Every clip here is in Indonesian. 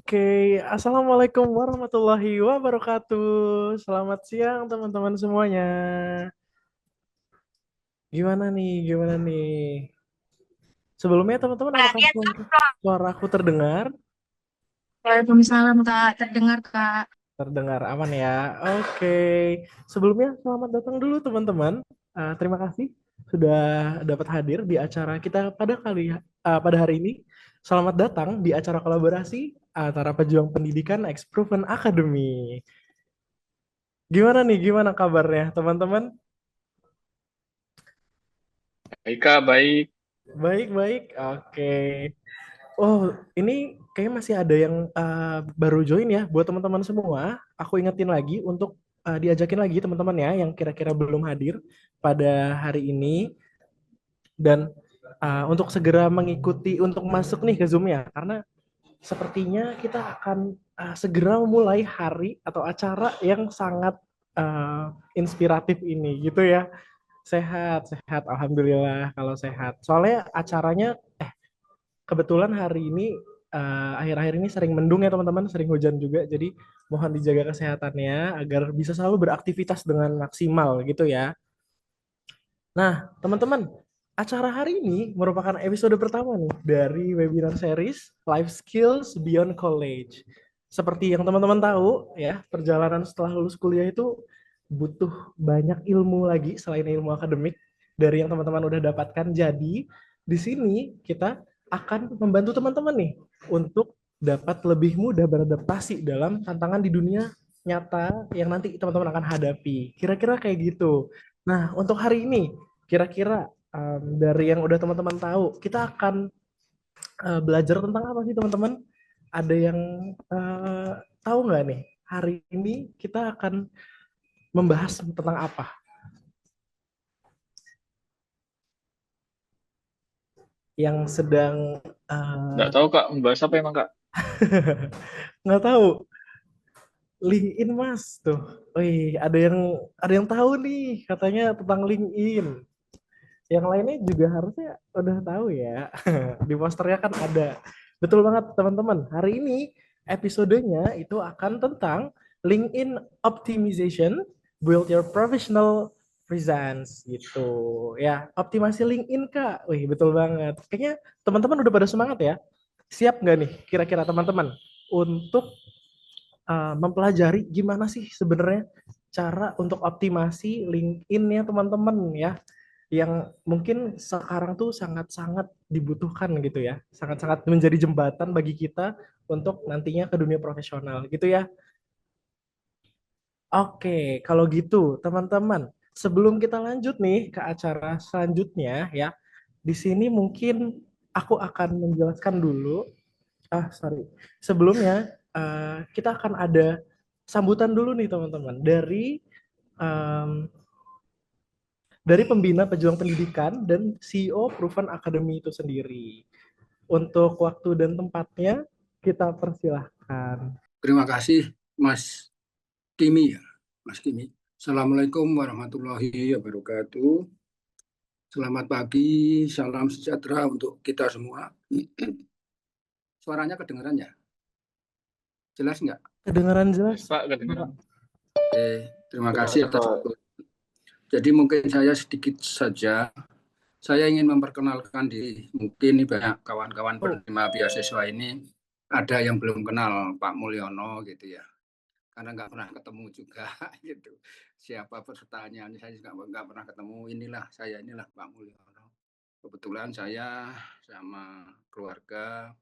Oke, Assalamualaikum warahmatullahi wabarakatuh. Selamat siang teman-teman semuanya. Gimana nih? Gimana nih? Sebelumnya teman-teman apakah suara aku terdengar? Waalaikumsalam Kak, terdengar Kak. Terdengar aman ya. Oke. Sebelumnya selamat datang dulu teman-teman. Terima kasih sudah dapat hadir di acara kita pada hari ini. Selamat datang di acara kolaborasi antara pejuang pendidikan Ex Proven Academy. Gimana nih? Gimana kabarnya teman-teman? Baik Kak, baik. Baik, baik. Oke. Oh, ini kayaknya masih ada yang baru join ya. Buat teman-teman semua, aku ingetin lagi untuk diajakin lagi teman-teman ya yang kira-kira belum hadir pada hari ini dan untuk segera mengikuti untuk masuk nih ke Zoom ya. Karena sepertinya kita akan segera memulai hari atau acara yang sangat inspiratif ini gitu ya. Sehat, sehat. Alhamdulillah kalau sehat. Soalnya acaranya kebetulan hari ini akhir-akhir ini sering mendung ya teman-teman, sering hujan juga. Jadi mohon dijaga kesehatannya agar bisa selalu beraktivitas dengan maksimal gitu ya. Nah, teman-teman, acara hari ini merupakan episode pertama nih dari webinar series Life Skills Beyond College. Seperti yang teman-teman tahu ya, perjalanan setelah lulus kuliah itu butuh banyak ilmu lagi selain ilmu akademik dari yang teman-teman udah dapatkan. Jadi, di sini kita akan membantu teman-teman nih untuk dapat lebih mudah beradaptasi dalam tantangan di dunia nyata yang nanti teman-teman akan hadapi. Kira-kira kayak gitu. Nah, untuk hari ini kira-kira dari yang udah teman-teman tahu, kita akan belajar tentang apa sih teman-teman? Ada yang uh, tahu nggak nih? Hari ini kita akan membahas tentang apa? Yang sedang Nggak uh, tahu Kak, membahas apa emang Kak? nggak tahu. LinkedIn Mas tuh. Wih, ada yang tahu nih katanya tentang LinkedIn. Yang lainnya juga harusnya udah tahu ya. Di posternya kan ada. Betul banget teman-teman. Hari ini episodenya itu akan tentang LinkedIn Optimization, Build Your Professional Presence gitu. Ya, optimasi LinkedIn Kak. Wih, betul banget. Kayaknya teman-teman udah pada semangat ya. Siap nggak nih kira-kira teman-teman untuk mempelajari gimana sih sebenarnya cara untuk optimasi LinkedIn-nya teman-teman ya yang mungkin sekarang tuh sangat-sangat dibutuhkan gitu ya, sangat-sangat menjadi jembatan bagi kita untuk nantinya ke dunia profesional gitu ya. Oke, kalau gitu teman-teman, sebelum kita lanjut nih ke acara selanjutnya ya, di sini mungkin aku akan menjelaskan dulu, sorry, sebelumnya kita akan ada sambutan dulu nih teman-teman em, dari pembina pejuang pendidikan dan CEO Proven Academy itu sendiri. Untuk waktu dan tempatnya kita persilahkan. Terima kasih Mas Kimi ya, Mas Kimi. Assalamualaikum warahmatullahi wabarakatuh. Selamat pagi, salam sejahtera untuk kita semua. Suaranya kedengaran ya? Jelas nggak? Kedengaran Yes, jelas? Pak, kedengeran. Oke, terima Terima kasih kasih atas Pak. waktu. Jadi mungkin saya sedikit saja. Saya ingin memperkenalkan diri. Mungkin ini banyak kawan-kawan penerima beasiswa ini ada yang belum kenal Pak Mulyono gitu ya. Karena nggak pernah ketemu juga gitu. Siapa pesertanya saya juga nggak pernah ketemu. Inilah Pak Mulyono. Kebetulan saya sama keluarga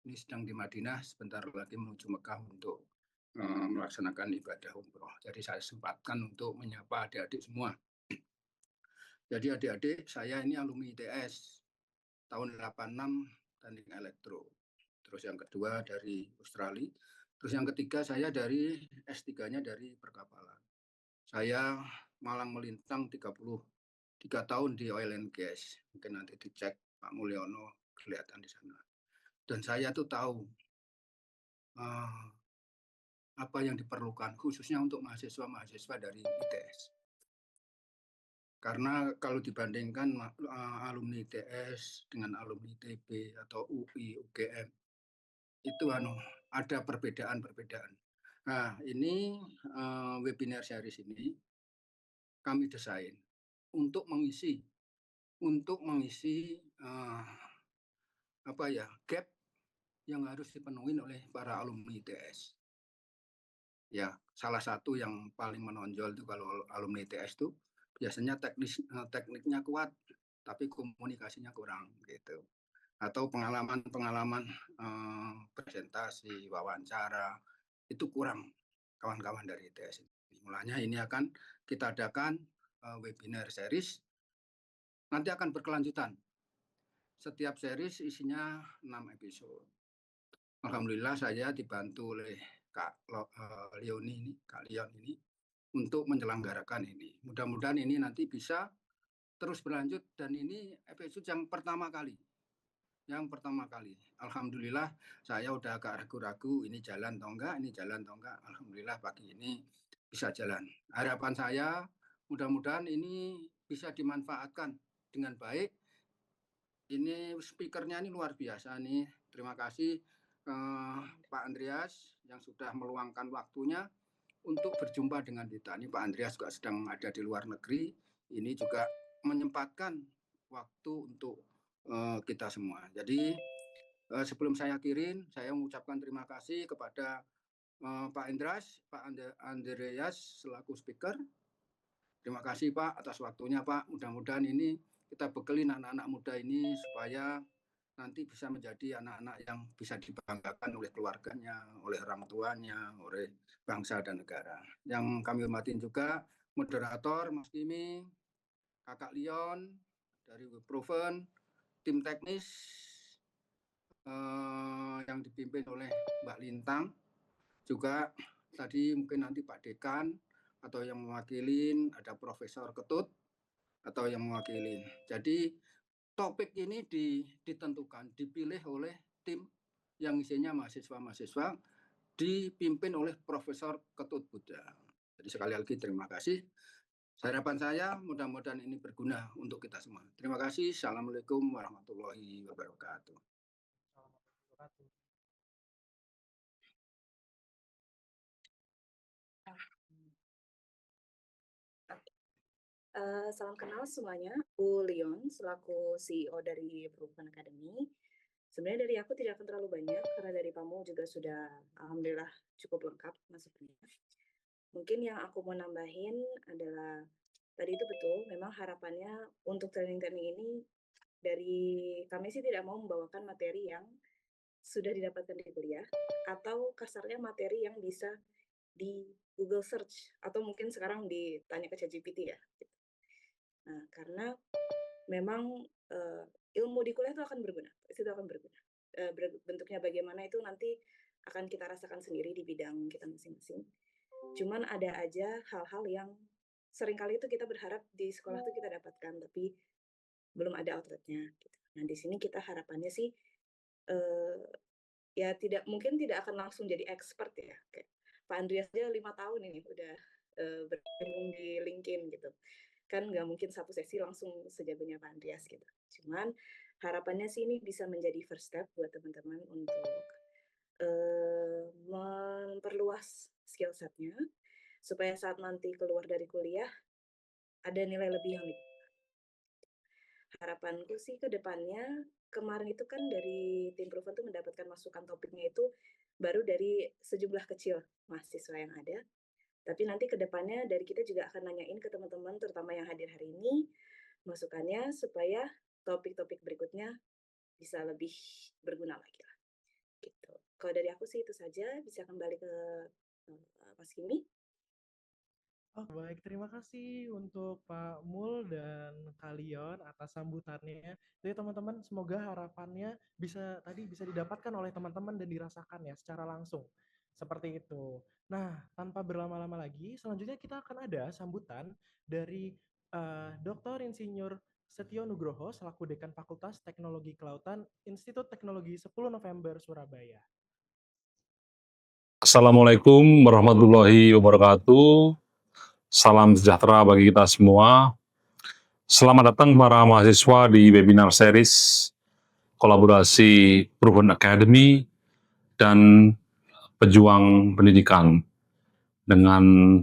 ini sedang di Madinah, sebentar lagi menuju Mekah untuk melaksanakan ibadah umroh. Jadi saya sempatkan untuk menyapa adik-adik semua. Jadi adik-adik saya ini alumni ITS tahun 86 teknik elektro. Terus yang kedua dari Australia. Terus yang ketiga saya dari S3-nya dari perkapalan. Saya malang melintang 33 tahun di oil and gas. Mungkin nanti dicek Pak Mulyono kelihatan di sana. Dan saya tuh tahu uh, apa yang diperlukan khususnya untuk mahasiswa-mahasiswa dari ITS. Karena kalau dibandingkan alumni ITS dengan alumni ITB atau UI, UGM, itu ada perbedaan-perbedaan. Nah, ini webinar series ini kami desain untuk mengisi gap yang harus dipenuhi oleh para alumni ITS. Ya, salah satu yang paling menonjol itu kalau alumni ITS itu biasanya tekniknya kuat, tapi komunikasinya kurang gitu. Atau pengalaman presentasi, wawancara itu kurang kawan-kawan dari ITS. Mulanya ini akan kita adakan webinar series, nanti akan berkelanjutan. Setiap series isinya 6 episode. Alhamdulillah saya dibantu oleh Kak Leon ini untuk menyelenggarakan ini. Mudah-mudahan ini nanti bisa terus berlanjut dan ini episode yang pertama kali. Alhamdulillah saya udah agak ragu-ragu ini jalan atau enggak. Alhamdulillah pagi ini bisa jalan. Harapan saya mudah-mudahan ini bisa dimanfaatkan dengan baik. Ini speakernya ini luar biasa nih. Terima kasih Pak Andreas yang sudah meluangkan waktunya untuk berjumpa dengan kita. Ini Pak Andreas juga sedang ada di luar negeri. Ini juga menyempatkan waktu untuk kita semua. Jadi sebelum saya akhirin, saya mengucapkan terima kasih kepada Pak Andreas selaku speaker. Terima kasih Pak atas waktunya Pak. Mudah-mudahan ini kita bekelin anak-anak muda ini supaya nanti bisa menjadi anak-anak yang bisa dibanggakan oleh keluarganya, oleh orang tuanya, oleh bangsa dan negara. Yang kami hormatin juga moderator Mas Kimi, Kakak Leon dari Proven, tim teknis yang dipimpin oleh Mbak Lintang, juga tadi mungkin nanti Pak Dekan atau yang mewakilin ada Profesor Ketut atau yang mewakilin. Jadi topik ini ditentukan, dipilih oleh tim yang isinya mahasiswa-mahasiswa dipimpin oleh Profesor Ketut Buddha. Jadi sekali lagi terima kasih. Harapan saya mudah-mudahan ini berguna untuk kita semua. Terima kasih. Assalamualaikum warahmatullahi wabarakatuh. Salam kenal semuanya, Bu Leon selaku CEO dari Proven Academy. Sebenarnya dari aku tidak akan terlalu banyak karena dari kamu juga sudah alhamdulillah cukup lengkap masukannya. Mungkin yang aku mau nambahin adalah tadi itu betul, memang harapannya untuk training-training ini dari kami sih tidak mau membawakan materi yang sudah didapatkan di kuliah atau kasarnya materi yang bisa di Google search atau mungkin sekarang ditanya ke ChatGPT ya. Nah, karena memang ilmu di kuliah itu akan berguna, bentuknya bagaimana itu nanti akan kita rasakan sendiri di bidang kita masing-masing. Cuman ada aja hal-hal yang seringkali itu kita berharap di sekolah itu kita dapatkan, tapi belum ada outletnya. Gitu. Nah, di sini kita harapannya sih ya mungkin tidak akan langsung jadi expert ya. Kayak Pak Andreas aja 5 tahun ini udah bergabung di LinkedIn gitu. Kan nggak mungkin satu sesi langsung sejagonya Pak Andreas gitu. Cuman harapannya sih ini bisa menjadi first step buat teman-teman untuk memperluas skill setnya supaya saat nanti keluar dari kuliah ada nilai lebih yang harapanku sih ke depannya kemarin itu kan dari tim Proven tuh mendapatkan masukan topiknya itu baru dari sejumlah kecil mahasiswa yang ada. Tapi nanti ke depannya dari kita juga akan nanyain ke teman-teman terutama yang hadir hari ini masukannya supaya topik-topik berikutnya bisa lebih berguna lagi lah. Gitu. Kalau dari aku sih itu saja, bisa kembali ke Mas Kimi. Oh, baik, terima kasih untuk Pak Mul dan kalian atas sambutannya. Jadi teman-teman, semoga harapannya bisa didapatkan oleh teman-teman dan dirasakan ya secara langsung. Seperti itu. Nah, tanpa berlama-lama lagi, selanjutnya kita akan ada sambutan dari Dr. Insinyur Setio Nugroho selaku Dekan Fakultas Teknologi Kelautan Institut Teknologi 10 November Surabaya. Assalamualaikum warahmatullahi wabarakatuh. Salam sejahtera bagi kita semua. Selamat datang para mahasiswa di webinar series kolaborasi Proven Academy dan pejuang pendidikan dengan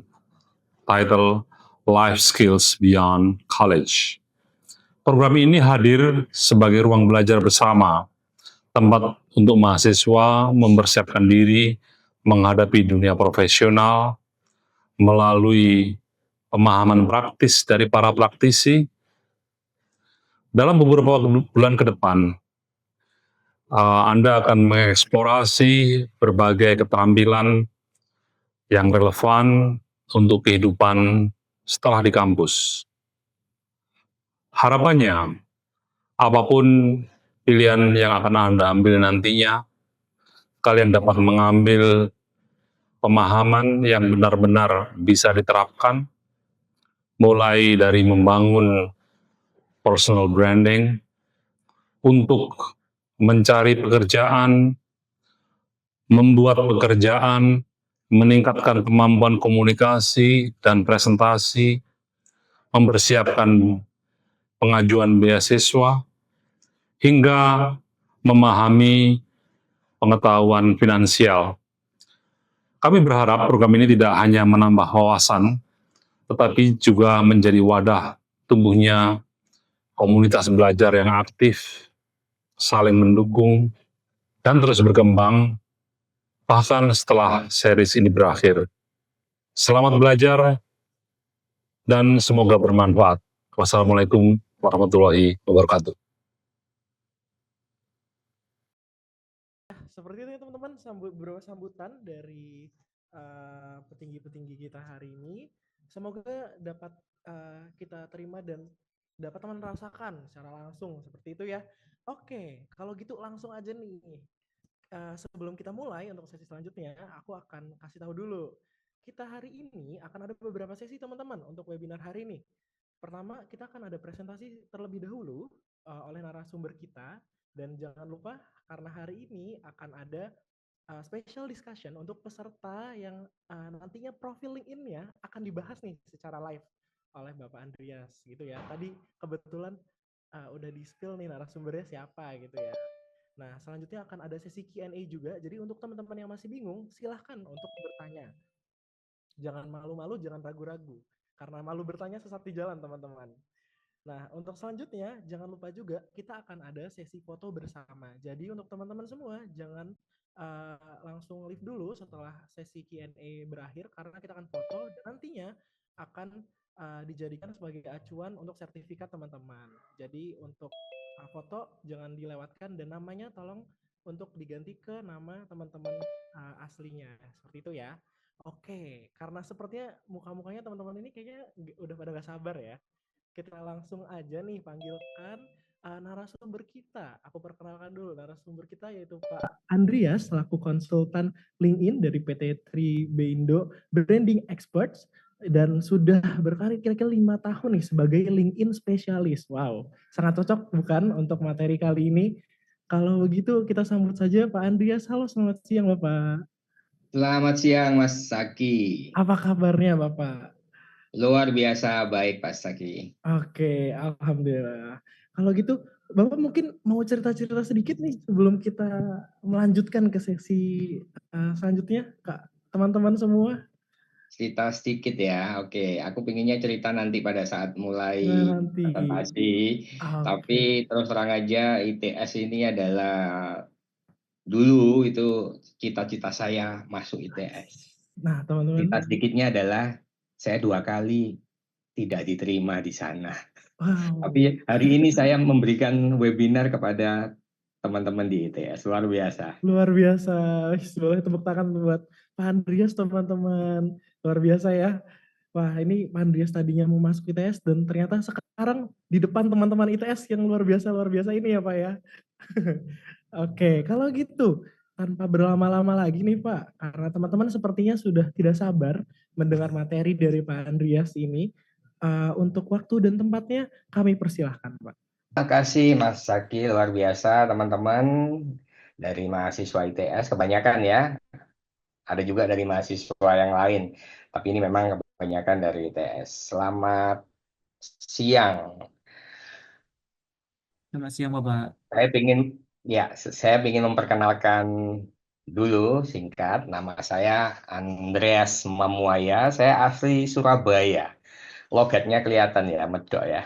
title Life Skills Beyond College. Program ini hadir sebagai ruang belajar bersama, tempat untuk mahasiswa mempersiapkan diri menghadapi dunia profesional melalui pemahaman praktis dari para praktisi. Dalam beberapa bulan ke depan, Anda akan mengeksplorasi berbagai keterampilan yang relevan untuk kehidupan setelah di kampus. Harapannya, apapun pilihan yang akan Anda ambil nantinya, kalian dapat mengambil pemahaman yang benar-benar bisa diterapkan, mulai dari membangun personal branding, untuk mencari pekerjaan, membuat pekerjaan, meningkatkan kemampuan komunikasi dan presentasi, mempersiapkan pengajuan beasiswa, hingga memahami pengetahuan finansial. Kami berharap program ini tidak hanya menambah wawasan, tetapi juga menjadi wadah tumbuhnya komunitas belajar yang aktif, saling mendukung, dan terus berkembang, bahkan setelah series ini berakhir. Selamat belajar, dan semoga bermanfaat. Wassalamualaikum warahmatullahi wabarakatuh. Seperti itu ya teman-teman, beberapa sambutan dari petinggi-petinggi kita hari ini. Semoga dapat kita terima dan dapat teman rasakan secara langsung seperti itu ya. Oke, kalau gitu langsung aja nih. Sebelum kita mulai untuk sesi selanjutnya, aku akan kasih tahu dulu. Kita hari ini akan ada beberapa sesi teman-teman untuk webinar hari ini. Pertama, kita akan ada presentasi terlebih dahulu oleh narasumber kita. Dan jangan lupa, karena hari ini akan ada special discussion untuk peserta yang nantinya profil LinkedIn-nya akan dibahas nih secara live oleh Bapak Andreas gitu ya. Tadi kebetulan udah di-spill nih narasumbernya siapa gitu ya. Nah, selanjutnya akan ada sesi Q&A juga. Jadi untuk teman-teman yang masih bingung, silahkan untuk bertanya. Jangan malu-malu, jangan ragu-ragu. Karena malu bertanya sesat di jalan, teman-teman. Nah, untuk selanjutnya, jangan lupa juga kita akan ada sesi foto bersama. Jadi untuk teman-teman semua, jangan langsung leave dulu setelah sesi Q&A berakhir, karena kita akan foto dan nantinya akan dijadikan sebagai acuan untuk sertifikat teman-teman. Jadi untuk foto jangan dilewatkan dan namanya tolong untuk diganti ke nama teman-teman aslinya. Seperti itu ya. Oke, karena sepertinya muka-mukanya teman-teman ini kayaknya udah pada gak sabar ya. Kita langsung aja nih panggilkan narasumber kita. Aku perkenalkan dulu narasumber kita yaitu Pak Andreas selaku konsultan LinkedIn dari PT 3B Indo Branding Experts dan sudah berkarir kira-kira 5 tahun nih sebagai LinkedIn spesialis. Wow, sangat cocok bukan untuk materi kali ini. Kalau begitu kita sambut saja Pak Andreas. Halo, selamat siang Bapak. Selamat siang Mas Saki. Apa kabarnya Bapak? Luar biasa baik Pak Saki. Oke, alhamdulillah. Kalau gitu, Bapak mungkin mau cerita-cerita sedikit nih sebelum kita melanjutkan ke sesi selanjutnya, Kak. Teman-teman semua. Cerita sedikit ya. Oke, aku pinginnya cerita nanti pada saat mulai Nanti. presentasi. Tapi terus terang aja ITS ini adalah dulu itu cita-cita saya masuk ITS. Nah, teman-teman. Cerita sedikitnya adalah saya 2 kali tidak diterima di sana. Wow. Tapi hari ini saya memberikan webinar kepada teman-teman di ITS. Luar biasa. Luar biasa. Boleh tepuk tangan buat Pak Andreas, teman-teman. Luar biasa ya. Wah, ini Pak Andreas tadinya mau masuk ITS dan ternyata sekarang di depan teman-teman ITS yang luar biasa ini ya Pak ya. Oke, kalau gitu tanpa berlama-lama lagi nih Pak, karena teman-teman sepertinya sudah tidak sabar mendengar materi dari Pak Andreas ini. Untuk waktu dan tempatnya kami persilahkan Pak. Terima kasih Mas Saki, luar biasa teman-teman dari mahasiswa ITS kebanyakan ya. Ada juga dari mahasiswa yang lain, tapi ini memang kebanyakan dari ITS. Selamat siang. Selamat siang Bapak. Saya ingin memperkenalkan dulu singkat, nama saya Andreas Mamuaya, saya asli Surabaya. Logatnya kelihatan ya, medok ya.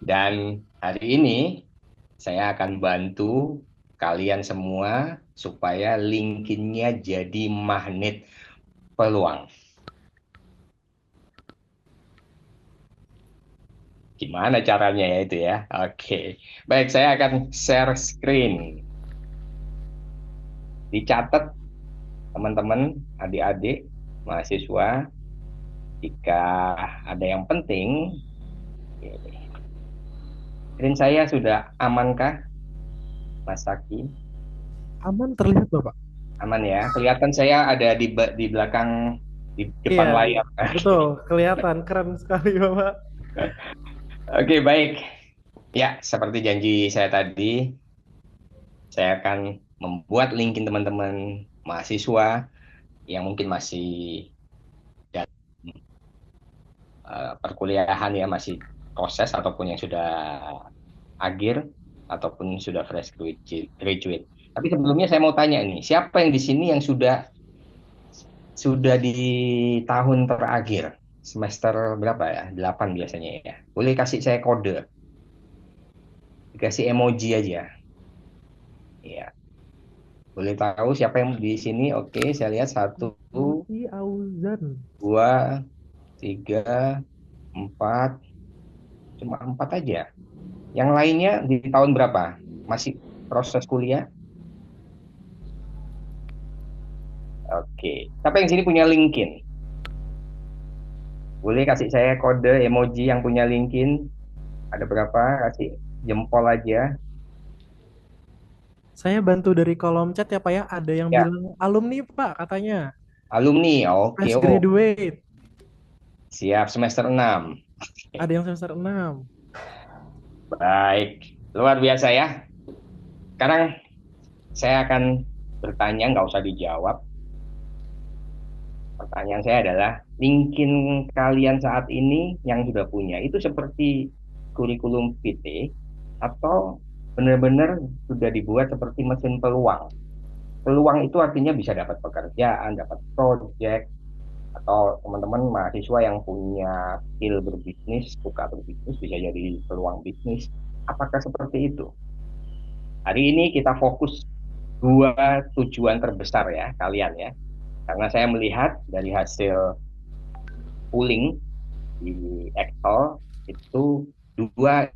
Dan hari ini saya akan bantu kalian semua supaya LinkedIn-nya jadi magnet peluang. Gimana caranya ya itu ya? Oke. Baik, saya akan share screen. Dicatat teman-teman, adik-adik, mahasiswa, jika ada yang penting. Screen saya sudah amankah, Mas Saki? Aman terlihat Bapak? Aman ya. Kelihatan saya ada di belakang, di depan Iya, layar. betul, kelihatan keren sekali Bapak. Oke, baik. Ya, seperti janji saya tadi, saya akan membuat LinkedIn teman-teman mahasiswa yang mungkin masih dalam perkuliahan ya, masih proses ataupun yang sudah akhir ataupun sudah fresh graduate. Tapi sebelumnya saya mau tanya nih, siapa yang di sini yang sudah di tahun terakhir? Semester berapa ya? 8 biasanya ya. Boleh kasih saya kode. Dikasih emoji aja. Ya. Boleh tahu siapa yang di sini? Oke, saya lihat 1, Lutfi Auzan. 2, 3, 4. Cuma 4 aja. Yang lainnya di tahun berapa? Masih proses kuliah? Oke. Siapa yang sini punya LinkedIn? Boleh kasih saya kode emoji yang punya LinkedIn? Ada berapa? Kasih jempol aja. Saya bantu dari kolom chat ya Pak ya. Ada yang Ya. bilang alumni Pak katanya. Alumni, oke. Fresh graduate. Siap, semester 6. Ada yang semester 6. Baik, luar biasa ya. Sekarang saya akan bertanya, nggak usah dijawab. Pertanyaan saya adalah, LinkedIn kalian saat ini yang sudah punya, itu seperti kurikulum PT atau benar-benar sudah dibuat seperti mesin peluang? Peluang itu artinya bisa dapat pekerjaan, dapat project, atau teman-teman mahasiswa yang punya skill berbisnis, suka berbisnis, bisa jadi peluang bisnis. Apakah seperti itu? Hari ini kita fokus 2 tujuan terbesar ya kalian ya. Karena saya melihat dari hasil pooling di Excel itu 2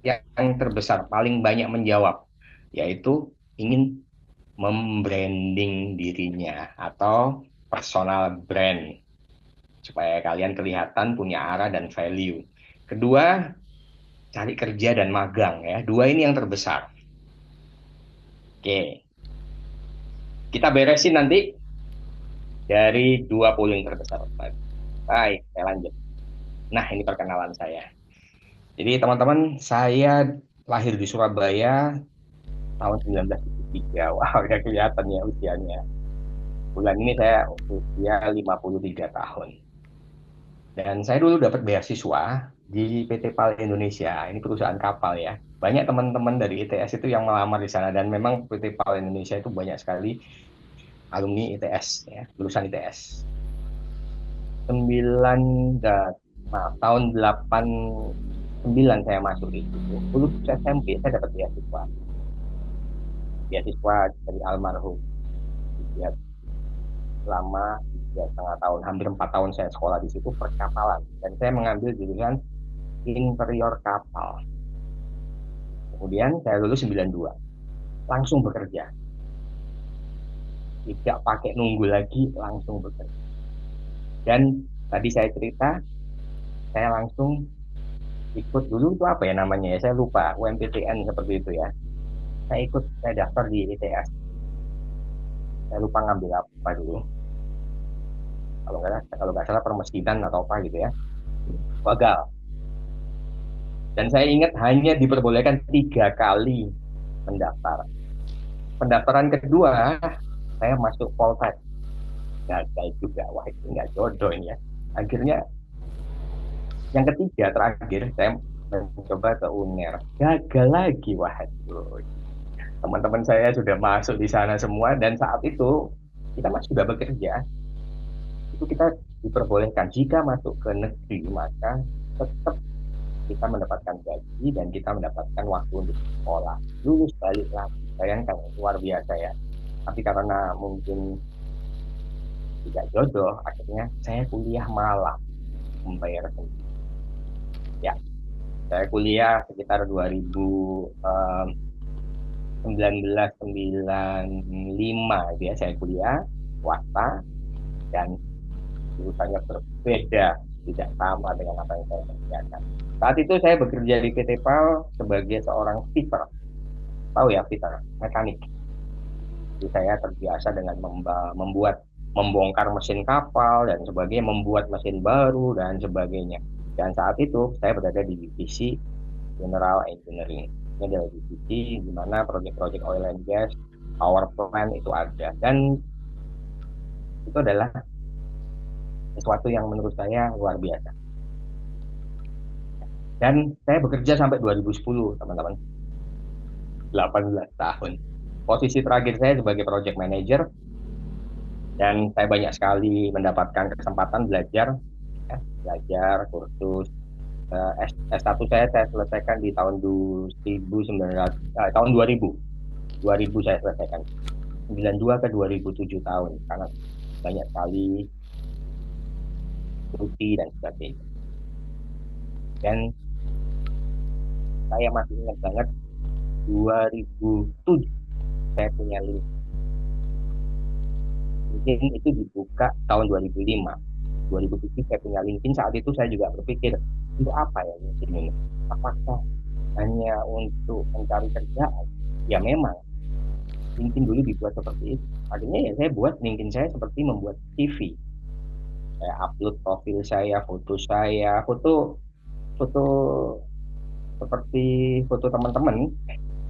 yang terbesar, paling banyak menjawab, yaitu ingin membranding dirinya atau personal brand supaya kalian kelihatan punya arah dan value. Kedua, cari kerja dan magang ya. 2 ini yang terbesar. Oke. Kita beresin nanti dari 2 polling terbesar. Baik, saya lanjut. Nah, ini perkenalan saya. Jadi teman-teman, saya lahir di Surabaya tahun 1973. Wow, udah kelihatan ya usianya. Bulan ini saya usia 53 tahun. Dan saya dulu dapat beasiswa di PT PAL Indonesia. Ini perusahaan kapal ya. Banyak teman-teman dari ITS itu yang melamar di sana. Dan memang PT PAL Indonesia itu banyak sekali alumni ITS ya, lulusan ITS. Tahun 89 saya masuk itu. Lulus SMP saya dapat beasiswa. Beasiswa dari almarhum. Ya, selama 3,5 tahun, hampir 4 tahun saya sekolah di situ perkapalan. Dan saya mengambil jurusan interior kapal. Kemudian saya lulus 92. Langsung bekerja. Tidak pakai nunggu lagi, langsung bekerja. Dan tadi saya cerita, saya langsung ikut dulu itu apa ya namanya ya, saya lupa, UMPTN seperti itu ya. Saya daftar di ITS. Saya lupa ngambil apa dulu. Kalau nggak salah permesinan atau apa gitu ya. Gagal. Dan saya ingat hanya diperbolehkan 3 kali mendaftar. Pendaftaran kedua, saya masuk Poltek. Gagal juga, wah itu nggak jodoh ini ya. Akhirnya yang ketiga terakhir saya mencoba ke UNER, gagal lagi, wah itu. Teman-teman saya sudah masuk di sana semua, dan saat itu kita masih sudah bekerja. Itu kita diperbolehkan jika masuk ke negeri, maka tetap kita mendapatkan gaji dan kita mendapatkan waktu untuk sekolah. Lulus balik lagi. Bayangkan, luar biasa ya. Tapi karena mungkin tidak jodoh, akhirnya saya kuliah malam membayar sendiri. Ya, saya kuliah sekitar 1995 ya, saya kuliah swasta, dan jurusannya berbeda, tidak sama dengan apa yang saya kerjakan. Saat itu saya bekerja di PT PAL sebagai seorang fitter. Tahu ya, fitter, mekanik. Jadi saya terbiasa dengan membongkar mesin kapal dan sebagainya, membuat mesin baru dan sebagainya. Dan saat itu saya berada di divisi General Engineering. Ini adalah divisi di mana proyek-proyek oil and gas, power plant itu ada. Dan itu adalah sesuatu yang menurut saya luar biasa. Dan saya bekerja sampai 2010, teman-teman. 18 tahun. Posisi terakhir saya sebagai project manager, dan saya banyak sekali mendapatkan kesempatan belajar kursus. S1 saya selesaikan di tahun 2000. 2000 saya selesaikan. 92 ke 2007 tahun, karena banyak sekali cuti dan sebagainya. Dan saya masih ingat banget 2007 saya punya link. LinkedIn itu dibuka tahun 2005. 2007 saya punya LinkedIn. Saat itu saya juga berpikir, untuk apa ya LinkedIn ini? Apakah hanya untuk mencari kerjaan? Ya memang LinkedIn dulu dibuat seperti itu. Akhirnya ya saya buat LinkedIn saya seperti membuat CV. Saya upload profil saya, foto saya, foto seperti foto teman-teman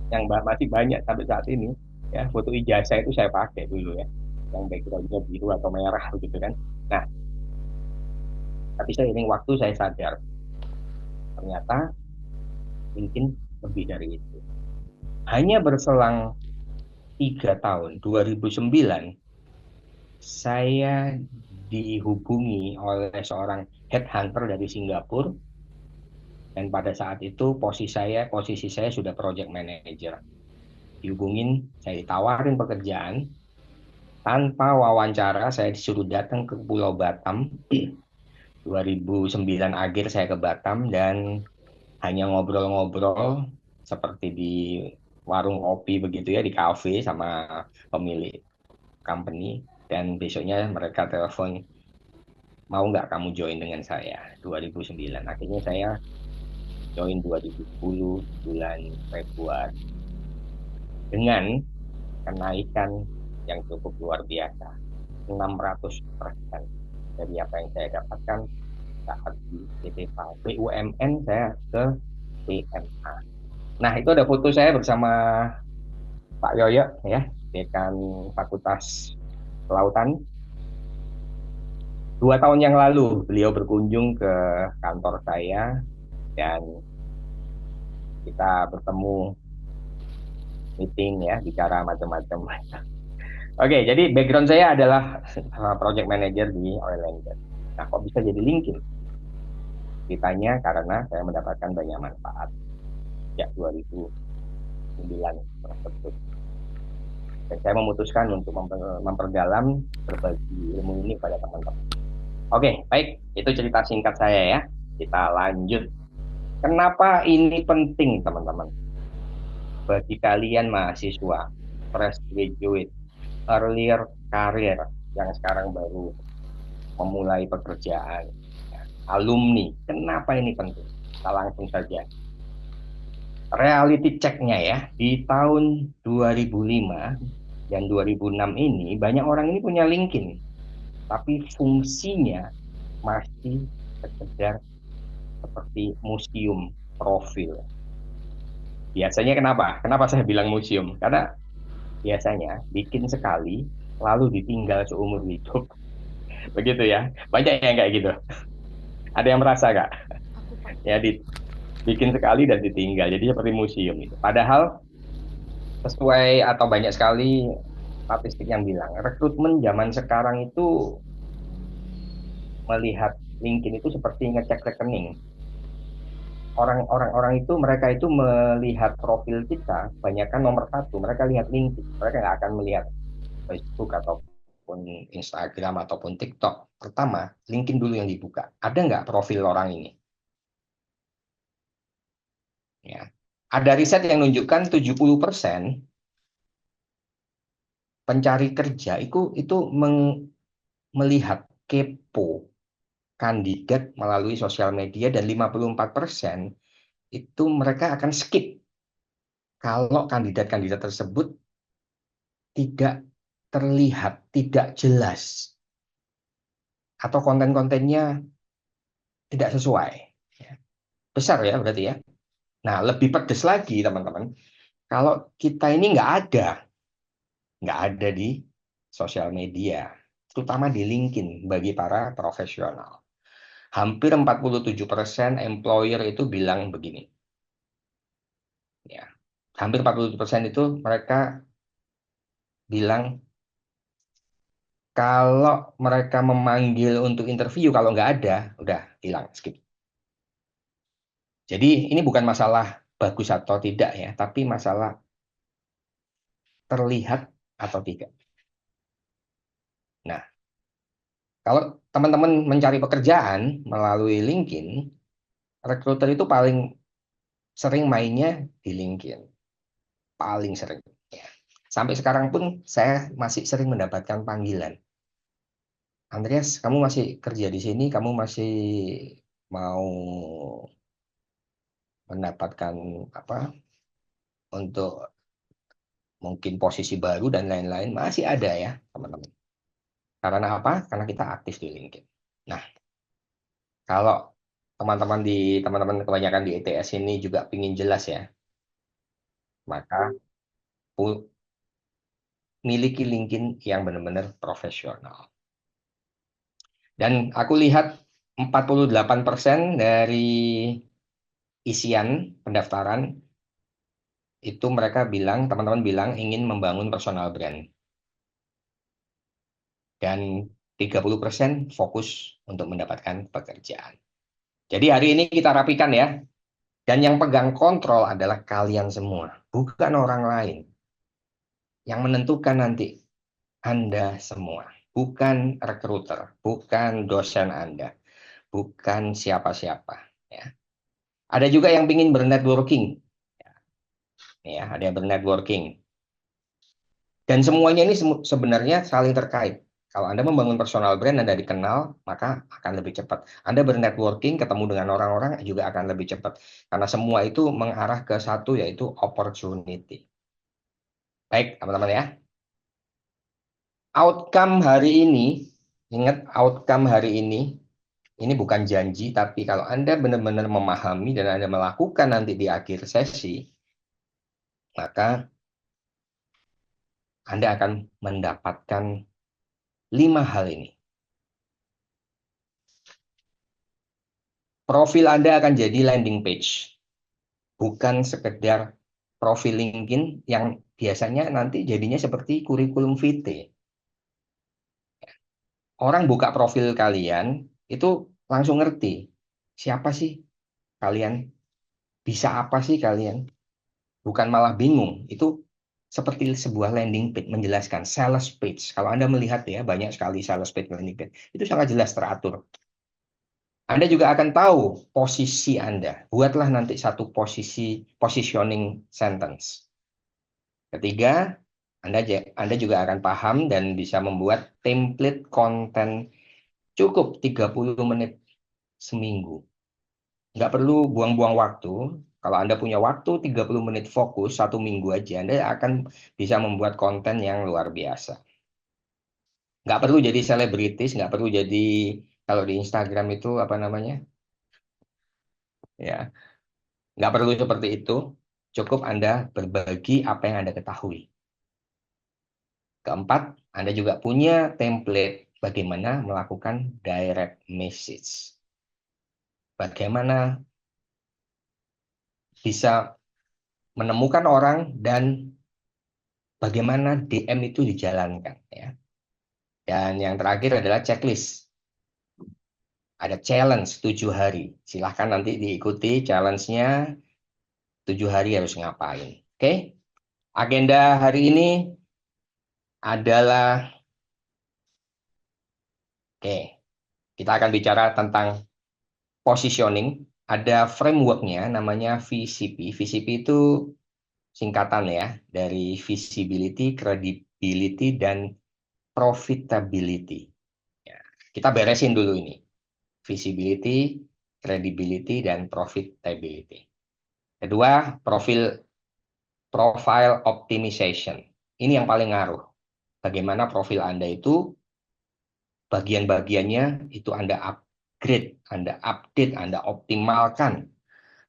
yang masih banyak sampai saat ini. Ya, foto ijazah itu saya pakai dulu ya, yang backgroundnya biru atau merah begitu kan. Nah, tapi seiring waktu saya sadar ternyata mungkin lebih dari itu. Hanya berselang 3 tahun, 2009, saya dihubungi oleh seorang headhunter dari Singapura, dan pada saat itu posisi saya sudah project manager. Dihubungin, saya ditawarin pekerjaan. Tanpa wawancara, saya disuruh datang ke Pulau Batam. 2009 akhir saya ke Batam, dan hanya ngobrol-ngobrol seperti di warung kopi begitu ya, di kafe sama pemilik company. Dan besoknya mereka telepon, mau nggak kamu join dengan saya? 2009. Akhirnya saya join 2010 bulan Februari dengan kenaikan yang cukup luar biasa, 600% dari apa yang saya dapatkan saat di PT PAL. BUMN saya ke PMA. Nah, itu ada foto saya bersama Pak Yoyo ya, Dekan Fakultas Kelautan. 2 tahun yang lalu beliau berkunjung ke kantor saya dan kita bertemu, meeting ya, bicara macam-macam. Oke, jadi background saya adalah project manager di oil and gas. Nah, kok bisa jadi LinkedIn? Ditanya karena saya mendapatkan banyak manfaat sejak 2009 tersebut. Dan saya memutuskan untuk memperdalam berbagi ilmu ini pada teman-teman. Oke, baik. Itu cerita singkat saya ya. Kita lanjut. Kenapa ini penting, teman-teman? Bagi kalian mahasiswa, fresh graduate, earlier career, yang sekarang baru memulai pekerjaan, alumni, kenapa ini penting? Kita langsung saja. Reality check-nya ya, di tahun 2005 dan 2006 ini, banyak orang ini punya LinkedIn, tapi fungsinya masih sekedar seperti museum profil. Biasanya kenapa? Kenapa saya bilang museum? Karena biasanya bikin sekali, lalu ditinggal seumur hidup. Begitu ya, banyak yang kayak gitu. Ada yang merasa nggak? Ya, bikin sekali dan ditinggal, jadi seperti museum itu. Padahal sesuai atau banyak sekali statistik yang bilang rekrutmen zaman sekarang itu melihat LinkedIn itu seperti ngecek rekening. Orang-orang itu mereka itu melihat profil kita, banyakkan nomor satu, mereka lihat LinkedIn, mereka nggak akan melihat Facebook ataupun Instagram ataupun TikTok. Pertama, LinkedIn dulu yang dibuka. Ada nggak profil orang ini? Ya. Ada riset yang menunjukkan 70% pencari kerja itu melihat kepo kandidat melalui sosial media dan 54% itu mereka akan skip kalau kandidat-kandidat tersebut tidak terlihat, tidak jelas atau konten-kontennya tidak sesuai. Besar ya berarti ya. Nah, lebih pedes lagi teman-teman. Kalau kita ini nggak ada di sosial media, terutama di LinkedIn bagi para profesional. Hampir 47% employer itu bilang begini. Ya, hampir 47% itu mereka bilang kalau mereka memanggil untuk interview, kalau nggak ada, udah hilang, skip. Jadi ini bukan masalah bagus atau tidak ya, tapi masalah terlihat atau tidak. Nah, kalau teman-teman mencari pekerjaan melalui LinkedIn, rekruter itu paling sering mainnya di LinkedIn. Paling sering. Ya. Sampai sekarang pun saya masih sering mendapatkan panggilan. Andreas, kamu masih kerja di sini, kamu masih mau mendapatkan apa untuk mungkin posisi baru dan lain-lain, masih ada ya teman-teman. Karena apa? Karena kita aktif di LinkedIn. Nah, kalau teman-teman kebanyakan di ETS ini juga ingin jelas ya, maka miliki LinkedIn yang benar-benar profesional. Dan aku lihat 48% dari isian pendaftaran itu mereka bilang, teman-teman bilang ingin membangun personal brand. Dan 30% fokus untuk mendapatkan pekerjaan. Jadi hari ini kita rapikan ya. Dan yang pegang kontrol adalah kalian semua, bukan orang lain. Yang menentukan nanti Anda semua, bukan rekruter, bukan dosen Anda, bukan siapa-siapa. Ya. Ada juga yang ingin bernetworking. Ya, ada yang bernetworking. Dan semuanya ini sebenarnya saling terkait. Kalau Anda membangun personal brand, Anda dikenal, maka akan lebih cepat. Anda bernetworking, ketemu dengan orang-orang juga akan lebih cepat. Karena semua itu mengarah ke satu, yaitu opportunity. Baik, teman-teman ya. Outcome hari ini, ingat outcome hari ini bukan janji, tapi kalau Anda benar-benar memahami dan Anda melakukan nanti di akhir sesi, maka Anda akan mendapatkan 5 hal ini. Profil Anda akan jadi landing page. Bukan sekedar profil LinkedIn yang biasanya nanti jadinya seperti kurikulum vitae. Orang buka profil kalian, itu langsung ngerti. Siapa sih kalian? Bisa apa sih kalian? Bukan malah bingung. Itu seperti sebuah landing page menjelaskan. Sales page. Kalau Anda melihat ya, banyak sekali sales page, landing page. Itu sangat jelas teratur. Anda juga akan tahu posisi Anda. Buatlah nanti satu positioning sentence. Ketiga, Anda juga akan paham dan bisa membuat template konten cukup 30 menit seminggu. Nggak perlu buang-buang waktu. Kalau Anda punya waktu 30 menit fokus, 1 minggu aja, Anda akan bisa membuat konten yang luar biasa. Nggak perlu jadi selebritis, nggak perlu jadi, kalau di Instagram itu apa namanya? Ya, nggak perlu seperti itu. Cukup Anda berbagi apa yang Anda ketahui. Keempat, Anda juga punya template bagaimana melakukan direct message. Bagaimana bisa menemukan orang dan bagaimana DM itu dijalankan ya. Dan yang terakhir adalah checklist. Ada challenge 7 hari. Silahkan nanti diikuti challenge-nya 7 hari harus ngapain. Oke? Agenda hari ini adalah kita akan bicara tentang positioning. Ada framework-nya namanya VCP. VCP itu singkatan ya dari visibility, credibility, dan profitability. Ya, kita beresin dulu ini. Visibility, credibility, dan profitability. Kedua, profile optimization. Ini yang paling ngaruh. Bagaimana profil Anda itu, bagian-bagiannya itu Anda upgrade, Anda update, Anda optimalkan.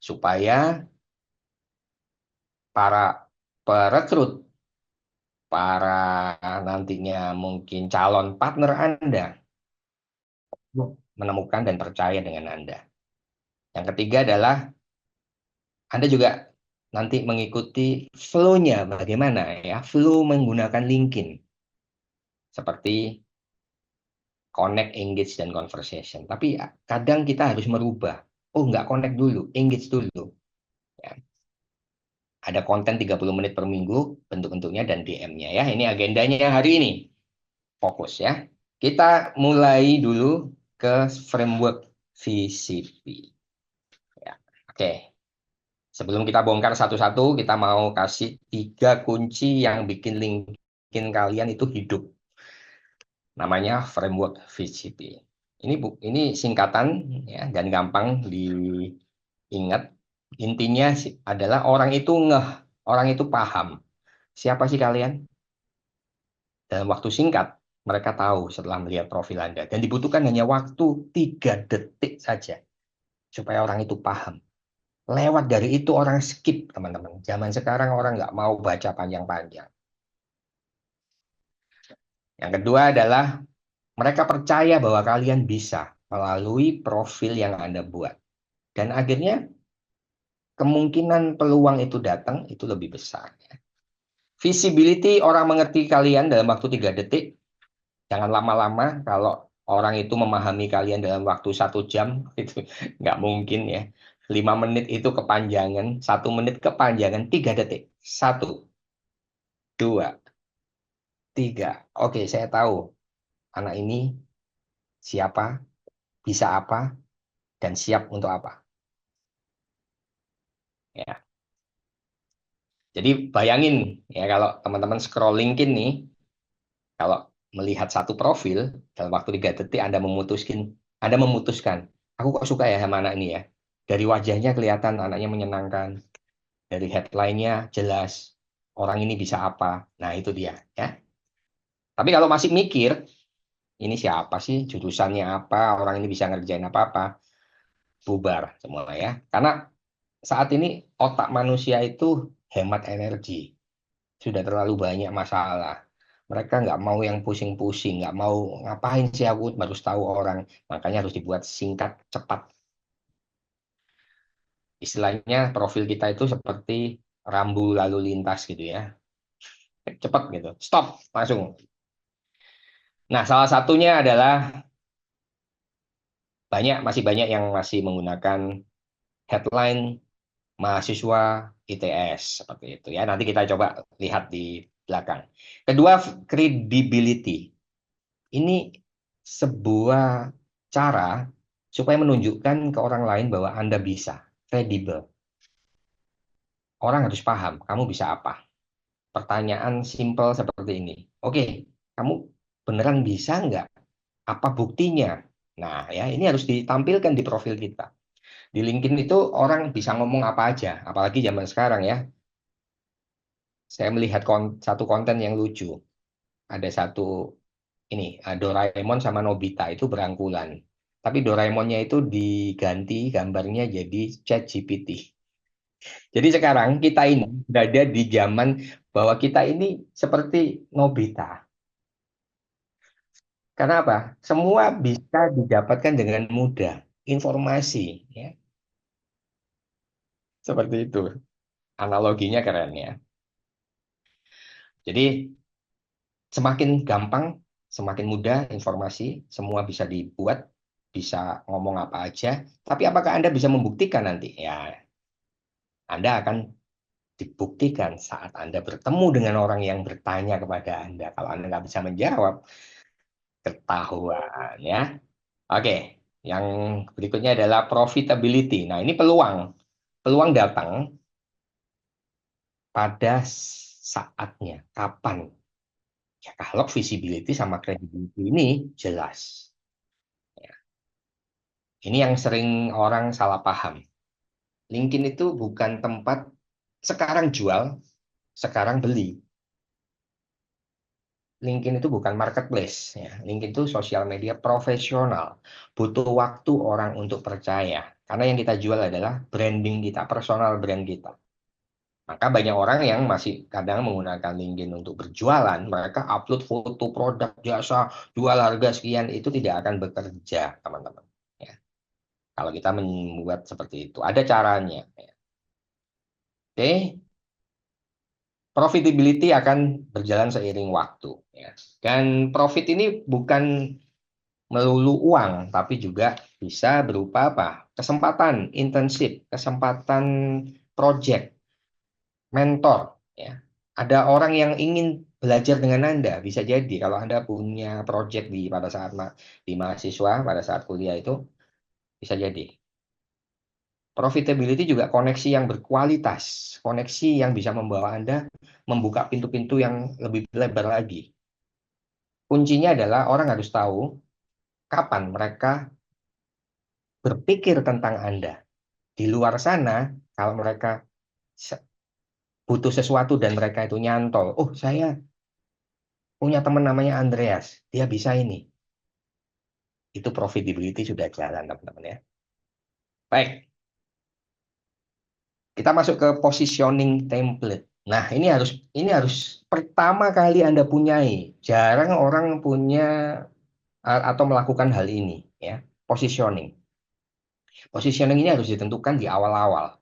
Supaya para perekrut, para nantinya mungkin calon partner Anda, menemukan dan percaya dengan Anda. Yang ketiga adalah Anda juga nanti mengikuti flow-nya bagaimana ya, flow menggunakan LinkedIn. Seperti connect, engage, dan conversation. Tapi kadang kita harus merubah. Oh, nggak connect dulu, engage dulu. Ya. Ada konten 30 menit per minggu, bentuk-bentuknya dan DM-nya ya. Ini agendanya hari ini. Fokus ya. Kita mulai dulu ke framework VCP. Ya. Oke. Sebelum kita bongkar satu-satu, kita mau kasih 3 kunci yang bikin LinkedIn kalian itu hidup. Namanya framework VCP. Ini singkatan ya, dan gampang diingat. Intinya adalah orang itu orang itu paham. Siapa sih kalian? Dalam waktu singkat, mereka tahu setelah melihat profil Anda. Dan dibutuhkan hanya waktu 3 detik saja. Supaya orang itu paham. Lewat dari itu orang skip, teman-teman. Zaman sekarang orang nggak mau baca panjang-panjang. Yang kedua adalah mereka percaya bahwa kalian bisa melalui profil yang Anda buat. Dan akhirnya kemungkinan peluang itu datang itu lebih besar. Visibility, orang mengerti kalian dalam waktu 3 detik. Jangan lama-lama. Kalau orang itu memahami kalian dalam waktu 1 jam, itu nggak mungkin ya. 5 menit itu kepanjangan, 1 menit kepanjangan, 3 detik. 1, 2, 3. Oke, saya tahu anak ini siapa, bisa apa, dan siap untuk apa. Ya. Jadi bayangin ya kalau teman-teman scroll LinkedIn nih, kalau melihat satu profil dalam waktu 3 detik Anda memutuskan, aku kok suka ya sama anak ini ya. Dari wajahnya kelihatan anaknya menyenangkan, dari headline-nya jelas orang ini bisa apa. Nah itu dia ya. Tapi kalau masih mikir, ini siapa sih, jurusannya apa, orang ini bisa ngerjain apa-apa, bubar semua ya. Karena saat ini otak manusia itu hemat energi. Sudah terlalu banyak masalah. Mereka nggak mau yang pusing-pusing, nggak mau ngapain sih aku baru tahu orang. Makanya harus dibuat singkat, cepat. Istilahnya profil kita itu seperti rambu lalu lintas gitu ya. Cepat gitu, stop, langsung. Nah, salah satunya adalah masih banyak yang masih menggunakan headline mahasiswa ITS seperti itu ya. Nanti kita coba lihat di belakang. Kedua, credibility. Ini sebuah cara supaya menunjukkan ke orang lain bahwa Anda bisa, kredibel. Orang harus paham, kamu bisa apa. Pertanyaan simpel seperti ini. Oke, kamu beneran bisa nggak? Apa buktinya? Nah, ya ini harus ditampilkan di profil kita. Di LinkedIn itu orang bisa ngomong apa aja, apalagi zaman sekarang ya. Saya melihat satu konten yang lucu. Ada satu ini Doraemon sama Nobita itu berangkulan. Tapi Doraemonnya itu diganti gambarnya jadi ChatGPT. Jadi sekarang kita ini berada di zaman bahwa kita ini seperti Nobita. Karena apa? Semua bisa didapatkan dengan mudah. Informasi. Ya. Seperti itu. Analoginya keren ya. Jadi semakin gampang, semakin mudah informasi, semua bisa dibuat, bisa ngomong apa aja. Tapi apakah Anda bisa membuktikan nanti? Ya, Anda akan dibuktikan saat Anda bertemu dengan orang yang bertanya kepada Anda. Kalau Anda nggak bisa menjawab, ketahuan ya. Oke, yang berikutnya adalah profitability. Nah, ini peluang. Peluang datang pada saatnya. Kapan? Ya, kalau visibility sama credibility ini jelas. Ya. Ini yang sering orang salah paham. LinkedIn itu bukan tempat sekarang jual, sekarang beli. LinkedIn itu bukan marketplace. Ya. LinkedIn itu sosial media profesional. Butuh waktu orang untuk percaya. Karena yang kita jual adalah branding kita, personal brand kita. Maka banyak orang yang masih kadang menggunakan LinkedIn untuk berjualan, mereka upload foto produk jasa, jual harga sekian, itu tidak akan bekerja, teman-teman. Ya. Kalau kita membuat seperti itu, ada caranya. Ya. Oke, profitability akan berjalan seiring waktu. Ya. Dan profit ini bukan melulu uang, tapi juga bisa berupa apa? Kesempatan internship, kesempatan project, mentor, ya. Ada orang yang ingin belajar dengan Anda, bisa jadi kalau Anda punya project pada saat di mahasiswa, pada saat kuliah itu bisa jadi. Profitability juga koneksi yang berkualitas, koneksi yang bisa membawa Anda membuka pintu-pintu yang lebih lebar lagi. Kuncinya adalah orang harus tahu kapan mereka berpikir tentang Anda. Di luar sana, kalau mereka butuh sesuatu dan mereka itu nyantol, oh saya punya teman namanya Andreas, dia bisa ini. Itu profitability sudah jalan, teman-teman ya. Baik, kita masuk ke positioning template. Nah, ini harus pertama kali Anda punyai. Jarang orang punya atau melakukan hal ini ya. Positioning. Positioning ini harus ditentukan di awal-awal.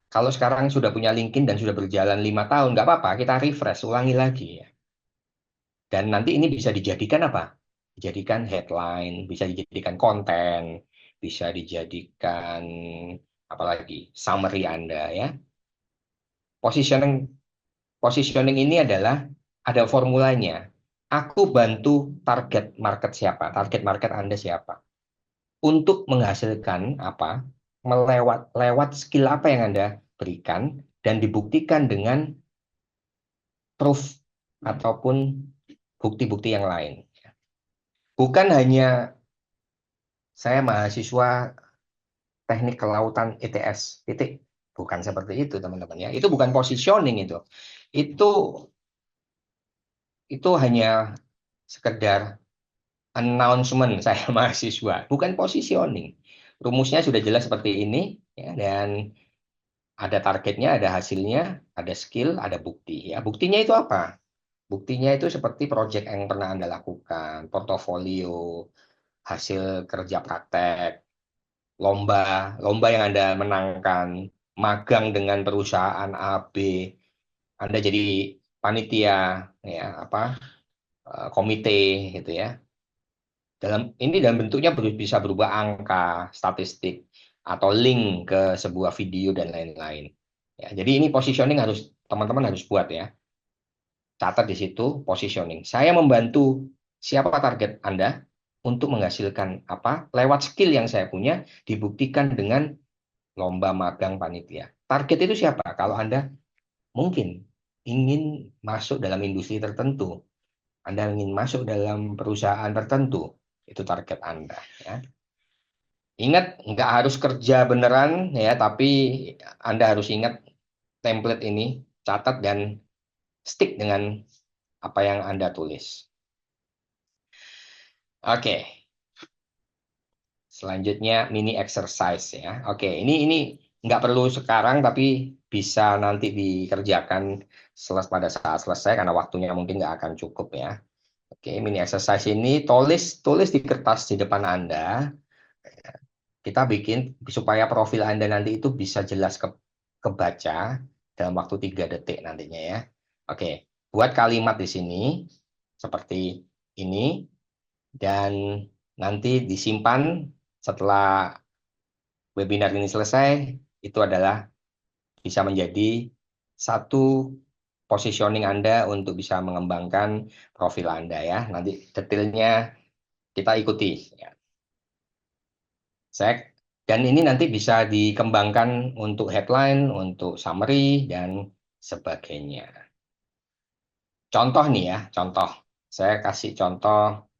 Kalau sekarang sudah punya LinkedIn dan sudah berjalan 5 tahun, nggak apa-apa, kita refresh, ulangi lagi ya. Dan nanti ini bisa dijadikan apa? Dijadikan headline, bisa dijadikan konten, bisa dijadikan apalagi summary Anda ya. Positioning ini adalah ada formulanya. Aku bantu target market siapa? Target market Anda siapa? Untuk menghasilkan apa? Lewat skill apa yang Anda berikan dan dibuktikan dengan proof ataupun bukti-bukti yang lain. Bukan hanya saya mahasiswa teknik kelautan ITS, titik. Bukan seperti itu, teman-teman ya. Itu bukan positioning itu. Itu hanya sekedar announcement saya mahasiswa, bukan positioning. Rumusnya sudah jelas seperti ini ya, dan ada targetnya, ada hasilnya, ada skill, ada bukti ya. Buktinya itu apa? Buktinya itu seperti proyek yang pernah Anda lakukan, portofolio, hasil kerja praktek, lomba yang Anda menangkan, magang dengan perusahaan A, B, Anda jadi panitia, ya komite, gitu ya. Dalam bentuknya bisa berubah angka, statistik, atau link ke sebuah video dan lain-lain. Ya, jadi ini positioning teman-teman harus buat ya. Catat di situ positioning. Saya membantu siapa target Anda untuk menghasilkan apa lewat skill yang saya punya dibuktikan dengan lomba magang panitia. Target itu siapa? Kalau Anda mungkin ingin masuk dalam industri tertentu, Anda ingin masuk dalam perusahaan tertentu, itu target Anda. Ya. Ingat, nggak harus kerja beneran ya, tapi Anda harus ingat template ini, catat dan stick dengan apa yang Anda tulis. Oke. Selanjutnya mini exercise ya. Oke, ini nggak perlu sekarang tapi bisa nanti dikerjakan pada saat selesai karena waktunya mungkin nggak akan cukup ya. Oke, mini exercise ini tulis di kertas di depan Anda. Kita bikin supaya profil Anda nanti itu bisa jelas kebaca dalam waktu 3 detik nantinya ya. Oke, buat kalimat di sini seperti ini dan nanti disimpan setelah webinar ini selesai. Itu adalah bisa menjadi satu positioning Anda untuk bisa mengembangkan profil Anda ya. Nanti detailnya kita ikuti ya. Dan ini nanti bisa dikembangkan untuk headline, untuk summary dan sebagainya. Contoh nih ya, contoh. Saya kasih contoh.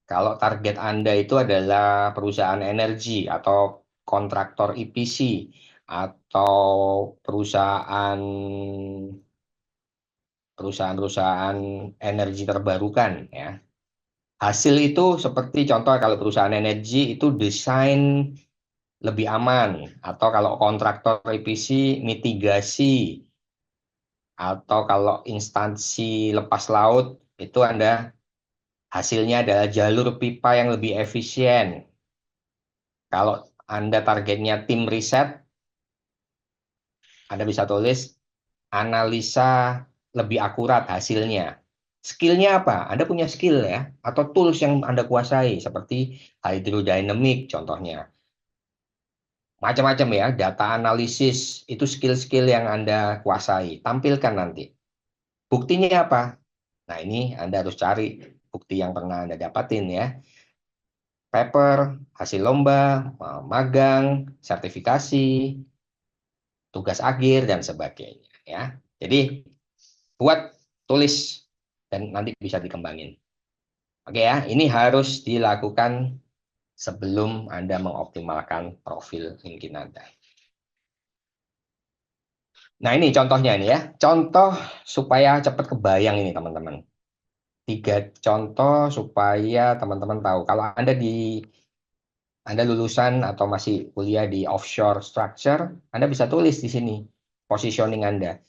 Kalau target Anda itu adalah perusahaan energi atau kontraktor EPC atau perusahaan energi terbarukan ya. Hasil itu seperti contoh kalau perusahaan energi itu desain lebih aman, atau kalau kontraktor EPC mitigasi, atau kalau instansi lepas laut itu Anda hasilnya adalah jalur pipa yang lebih efisien. Kalau Anda targetnya tim riset, Anda bisa tulis analisa lebih akurat hasilnya. Skillnya apa? Anda punya skill ya, atau tools yang Anda kuasai seperti hydrodynamic contohnya. Macam-macam ya, data analisis, itu skill-skill yang Anda kuasai. Tampilkan nanti. Buktinya apa? Nah, ini Anda harus cari bukti yang pernah Anda dapatin ya. Paper, hasil lomba, magang, sertifikasi, tugas akhir, dan sebagainya. Ya. Jadi, buat, tulis, dan nanti bisa dikembangin. Oke ya, ini harus dilakukan sebelum Anda mengoptimalkan profil LinkedIn Anda. Nah, ini contohnya ini ya. Contoh supaya cepat kebayang ini teman-teman. 3 contoh supaya teman-teman tahu. Kalau Anda lulusan atau masih kuliah di offshore structure, Anda bisa tulis di sini positioning Anda.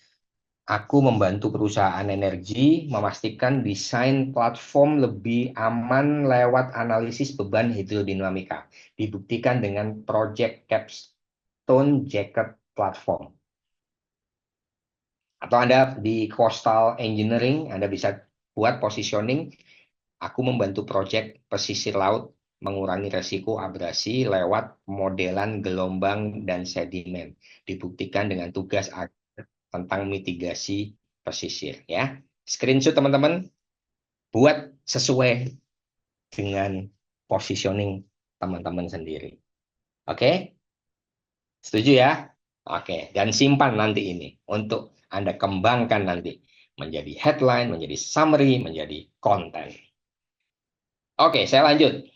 Aku membantu perusahaan energi memastikan desain platform lebih aman lewat analisis beban hidrodinamika. Dibuktikan dengan project capstone jacket platform. Atau Anda di coastal engineering, Anda bisa buat positioning, aku membantu proyek pesisir laut mengurangi resiko abrasi lewat modelan gelombang dan sedimen. Dibuktikan dengan tugas tentang mitigasi pesisir. Ya, screenshot teman-teman, buat sesuai dengan positioning teman-teman sendiri. Oke? Setuju ya? Oke, dan simpan nanti ini untuk Anda kembangkan nanti menjadi headline, menjadi summary, menjadi konten. Oke, saya lanjut.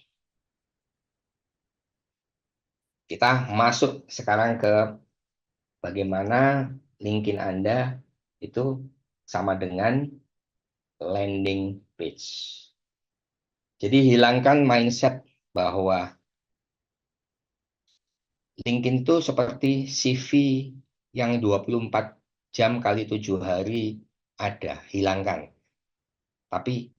Kita masuk sekarang ke bagaimana LinkedIn Anda itu sama dengan landing page. Jadi hilangkan mindset bahwa LinkedIn itu seperti CV yang 24 jam kali 7 hari ada, hilangkan. Tapi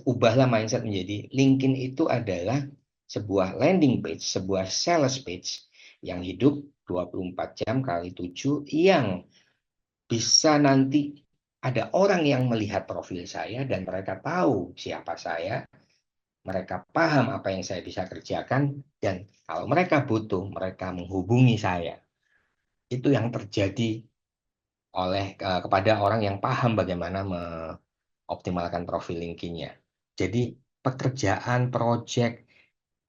ubahlah mindset menjadi LinkedIn itu adalah sebuah landing page, sebuah sales page yang hidup 24 jam kali 7 yang bisa nanti ada orang yang melihat profil saya dan mereka tahu siapa saya, mereka paham apa yang saya bisa kerjakan, dan kalau mereka butuh, mereka menghubungi saya. Itu yang terjadi kepada orang yang paham bagaimana mengoptimalkan profil LinkedIn-nya. Jadi pekerjaan, proyek,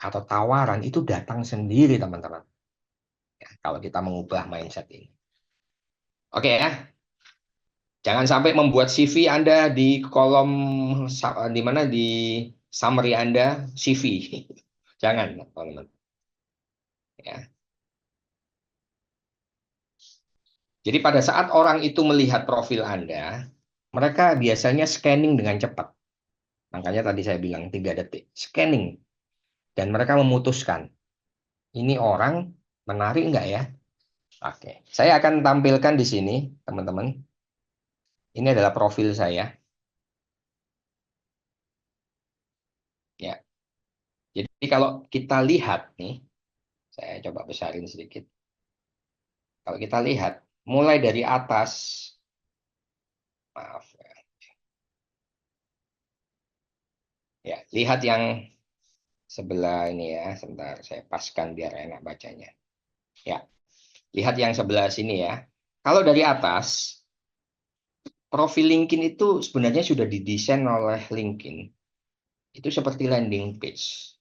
atau tawaran itu datang sendiri teman-teman. Ya, kalau kita mengubah mindset ini. Oke ya. Jangan sampai membuat CV Anda di kolom di mana di summary Anda CV. Jangan, teman-teman. Ya. Jadi pada saat orang itu melihat profil Anda, mereka biasanya scanning dengan cepat. Makanya tadi saya bilang 3 detik. Scanning. Dan mereka memutuskan, ini orang menarik enggak ya? Oke. Saya akan tampilkan di sini, teman-teman. Ini adalah profil saya. Ya. Jadi kalau kita lihat nih, saya coba besarin sedikit. Kalau kita lihat, mulai dari atas, maaf, Ya, lihat yang sebelah ini ya. Sebentar, saya paskan biar enak bacanya. Ya, lihat yang sebelah sini ya. Kalau dari atas, profil LinkedIn itu sebenarnya sudah didesain oleh LinkedIn. Itu seperti landing page.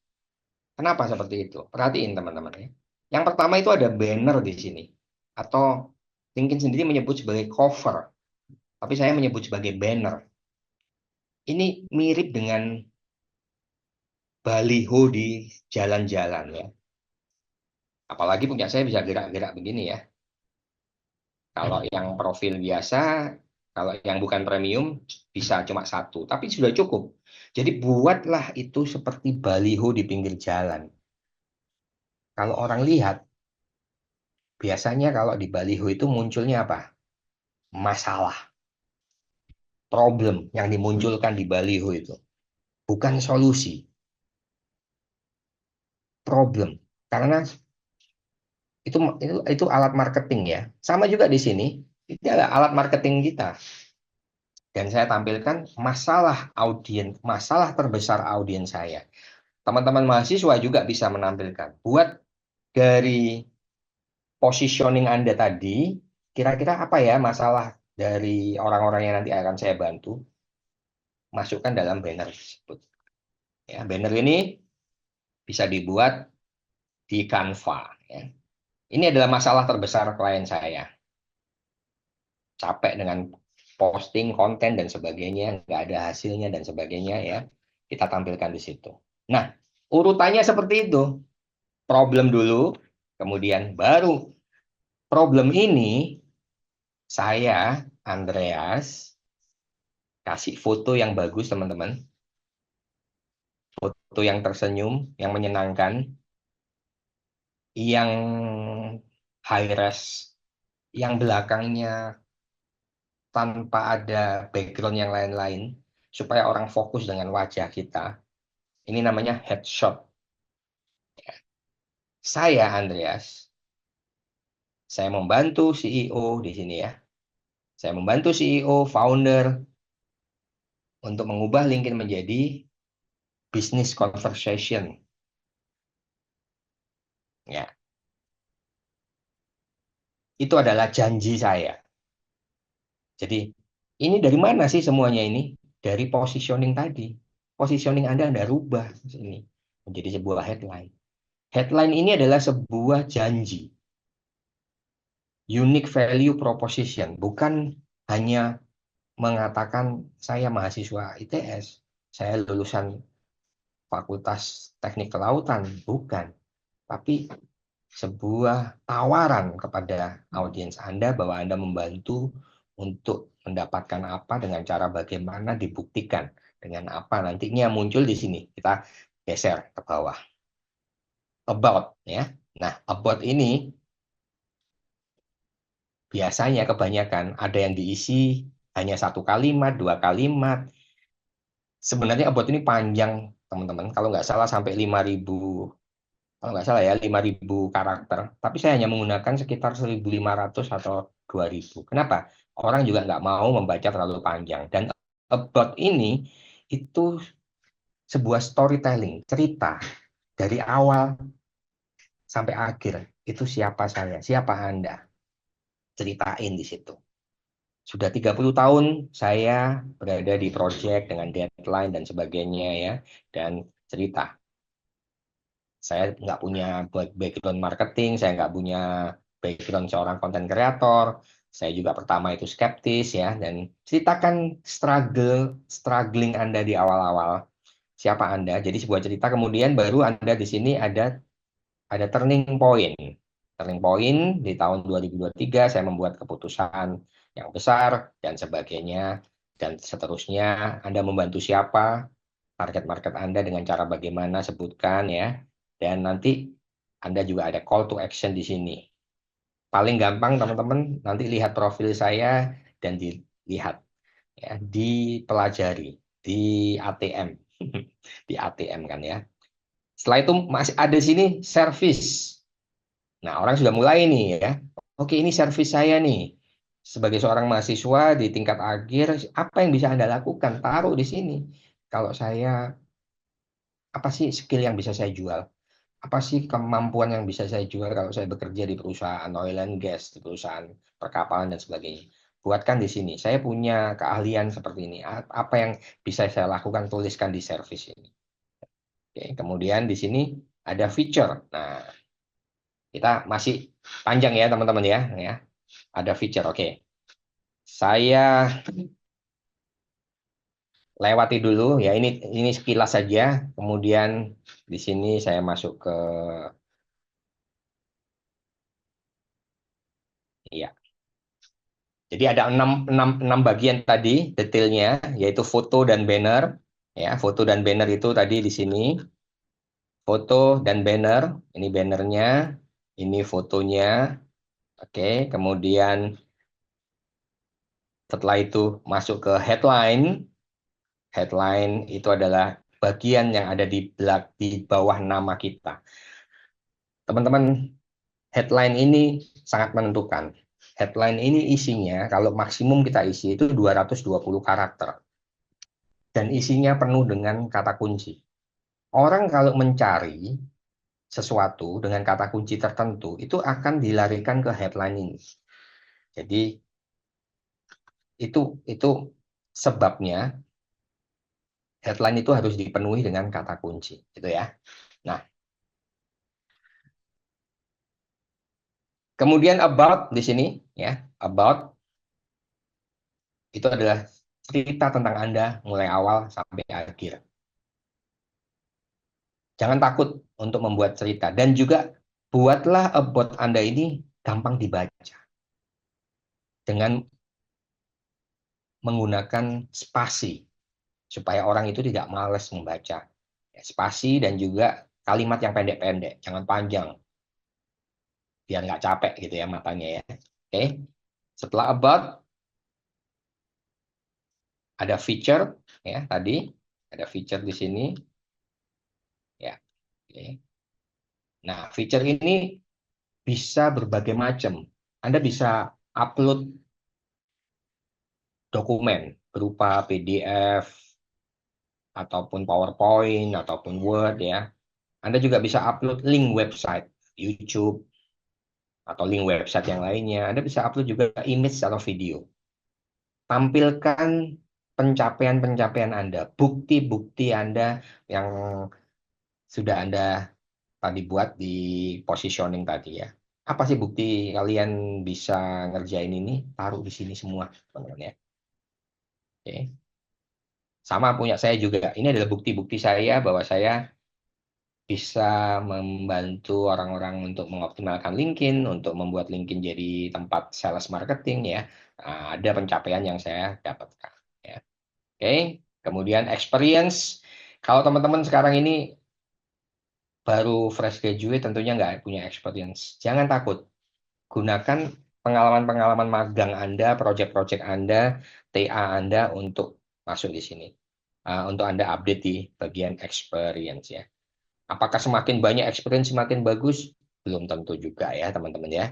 Kenapa seperti itu? Perhatiin teman-teman ya. Yang pertama itu ada banner di sini. Atau LinkedIn sendiri menyebut sebagai cover. Tapi saya menyebut sebagai banner. Ini mirip dengan baliho di jalan-jalan ya. Apalagi punya saya bisa gerak-gerak begini ya. Kalau yang profil biasa, kalau yang bukan premium bisa cuma satu, tapi sudah cukup. Jadi buatlah itu seperti baliho di pinggir jalan. Kalau orang lihat, biasanya kalau di baliho itu munculnya apa? Masalah, problem yang dimunculkan di baliho itu. Bukan solusi, problem. Karena itu alat marketing ya. Sama juga di sini, itu adalah alat marketing kita. Dan saya tampilkan masalah audiens, masalah terbesar audiens saya. Teman-teman mahasiswa juga bisa menampilkan. Buat dari positioning Anda tadi, kira-kira apa ya masalah dari orang-orang yang nanti akan saya bantu? Masukkan dalam banner tersebut. Ya, banner ini bisa dibuat di Canva. Ya. Ini adalah masalah terbesar klien saya. Capek dengan posting konten dan sebagainya, nggak ada hasilnya dan sebagainya ya. Kita tampilkan di situ. Nah, urutannya seperti itu. Problem dulu, kemudian baru problem ini saya, Andreas, kasih foto yang bagus teman-teman. Foto yang tersenyum, yang menyenangkan, yang high res, yang belakangnya tanpa ada background yang lain-lain, supaya orang fokus dengan wajah kita. Ini namanya headshot. Saya, Andreas, saya membantu CEO di sini ya. Saya membantu CEO, founder, untuk mengubah LinkedIn menjadi business conversation. Ya. Itu adalah janji saya. Jadi, ini dari mana sih semuanya ini? Dari positioning tadi. Positioning Anda rubah ini menjadi sebuah headline. Headline ini adalah sebuah janji. Unique value proposition. Bukan hanya mengatakan saya mahasiswa ITS, saya lulusan Fakultas Teknik Kelautan. Bukan. Tapi sebuah tawaran kepada audiens Anda bahwa Anda membantu untuk mendapatkan apa dengan cara bagaimana dibuktikan dengan apa nantinya muncul di sini. Kita geser ke bawah. About ya. Nah, about ini biasanya kebanyakan ada yang diisi hanya satu kalimat, dua kalimat. Sebenarnya about ini panjang, teman-teman. Kalau nggak salah sampai 5.000, kalau nggak salah ya 5.000 karakter. Tapi saya hanya menggunakan sekitar 1.500 atau 2.000. Kenapa? Orang juga nggak mau membaca terlalu panjang. Dan about ini itu sebuah storytelling, cerita dari awal sampai akhir. Itu siapa saya, siapa Anda. Ceritain di situ. Sudah 30 tahun saya berada di project dengan deadline dan sebagainya ya. Dan cerita. Saya nggak punya background marketing, saya nggak punya background seorang content creator. Saya juga pertama itu skeptis ya. Dan ceritakan struggling Anda di awal-awal. Siapa Anda? Jadi sebuah cerita kemudian baru Anda di sini ada turning point. Turning point di tahun 2023 saya membuat keputusan yang besar dan sebagainya dan seterusnya. Anda membantu siapa? Target market Anda dengan cara bagaimana sebutkan ya. Dan nanti Anda juga ada call to action di sini. Paling gampang teman-teman nanti lihat profil saya dan dilihat ya, dipelajari di ATM. Di ATM kan ya. Setelah itu masih ada di sini service. Nah, orang sudah mulai nih ya. Oke, ini service saya nih. Sebagai seorang mahasiswa di tingkat akhir, apa yang bisa Anda lakukan? Taruh di sini. Kalau saya Apa sih skill yang bisa saya jual? Apa sih kemampuan yang bisa saya jual kalau saya bekerja di perusahaan oil and gas, di perusahaan perkapalan dan sebagainya? Buatkan di sini. Saya punya keahlian seperti ini. Apa yang bisa saya lakukan? Tuliskan di service ini. Oke, kemudian di sini ada feature. Nah, kita masih panjang ya teman-teman ya. Ada feature. Oke, saya lewati dulu ya. Ini sekilas saja. Kemudian di sini saya masuk ke ya. Jadi ada enam bagian tadi detailnya, yaitu foto dan banner. Ya, foto dan banner itu tadi di sini. Foto dan banner, ini bannernya, ini fotonya. Oke, kemudian setelah itu masuk ke headline. Headline itu adalah bagian yang ada di bawah nama kita. Teman-teman, headline ini sangat menentukan. Headline ini isinya, kalau maksimum kita isi itu 220 karakter. Dan isinya penuh dengan kata kunci. Orang kalau mencari sesuatu dengan kata kunci tertentu, itu akan dilarikan ke headline ini. Jadi, itu sebabnya headline itu harus dipenuhi dengan kata kunci. Gitu ya. Nah, kemudian about di sini, ya, about itu adalah cerita tentang Anda mulai awal sampai akhir. Jangan takut untuk membuat cerita. Dan juga buatlah about Anda ini gampang dibaca. Dengan menggunakan spasi. Supaya orang itu tidak malas membaca. Spasi dan juga kalimat yang pendek-pendek. Jangan panjang. Biar nggak capek gitu ya matanya ya. Oke. Setelah about, ada feature. Ya, tadi. Ada feature di sini. Ya. Oke. Nah, feature ini bisa berbagai macam. Anda bisa upload dokumen berupa PDF ataupun PowerPoint ataupun Word ya. Anda juga bisa upload link website YouTube atau link website yang lainnya. Anda bisa upload juga image atau video. Tampilkan pencapaian-pencapaian Anda, bukti-bukti Anda yang sudah Anda tadi buat di positioning tadi ya. Apa sih bukti kalian bisa ngerjain ini? Taruh di sini semua, teman-teman ya. Oke. Sama punya saya juga. Ini adalah bukti-bukti saya bahwa saya bisa membantu orang-orang untuk mengoptimalkan LinkedIn, untuk membuat LinkedIn jadi tempat sales marketing ya. Nah, ada pencapaian yang saya dapatkan. Ya. Oke. Kemudian experience. Kalau teman-teman sekarang ini baru fresh graduate tentunya nggak punya experience. Jangan takut. Gunakan pengalaman-pengalaman magang Anda, project-project Anda, TA Anda untuk masuk di sini. Untuk Anda update di bagian experience ya. Apakah semakin banyak experience semakin bagus? Belum tentu juga ya teman-teman ya.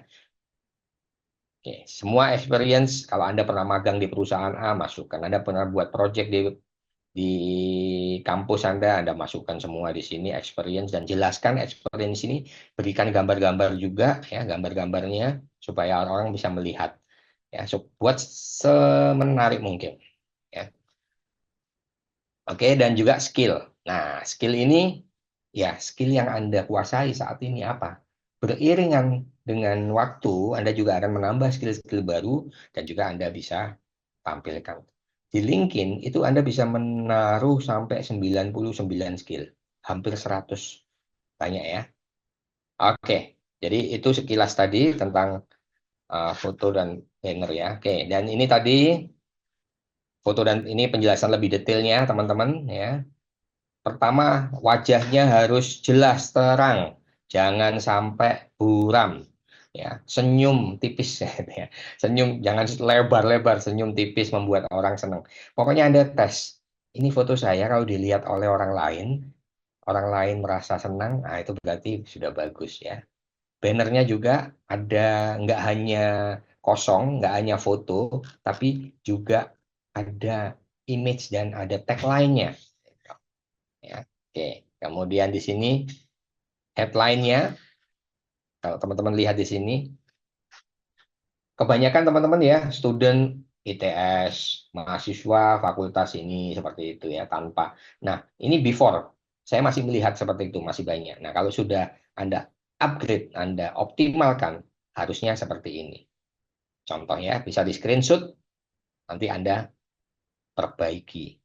Oke, semua experience kalau Anda pernah magang di perusahaan A, masukkan. Anda pernah buat project di kampus Anda masukkan semua di sini experience dan jelaskan experience ini, berikan gambar-gambar juga ya, gambar-gambarnya supaya orang-orang bisa melihat ya, buat semenarik mungkin ya. Oke, dan juga skill. Nah, skill ini ya skill yang Anda kuasai saat ini apa? Beriringan dengan waktu Anda juga akan menambah skill-skill baru dan juga Anda bisa tampilkan. Di LinkedIn itu Anda bisa menaruh sampai 99 skill. Hampir 100. Banyak ya. Oke, jadi itu sekilas tadi tentang foto dan banner ya. Oke, dan ini tadi foto dan ini penjelasan lebih detailnya teman-teman ya. Pertama, wajahnya harus jelas, terang. Jangan sampai buram. Ya, senyum tipis ya. Senyum jangan lebar-lebar, senyum tipis membuat orang senang. Pokoknya Anda tes. Ini foto saya kalau dilihat oleh orang lain merasa senang, nah itu berarti sudah bagus ya. Bannernya juga ada nggak hanya kosong, nggak hanya foto, tapi juga ada image dan ada tagline-nya. Ya, oke. Kemudian di sini headline-nya, kalau teman-teman lihat di sini, kebanyakan teman-teman ya, student ITS, mahasiswa fakultas ini seperti itu ya, tanpa. Nah, ini before. Saya masih melihat seperti itu, masih banyak. Nah, kalau sudah Anda upgrade, Anda optimalkan, harusnya seperti ini. Contoh ya, bisa di screenshot, nanti Anda perbaiki.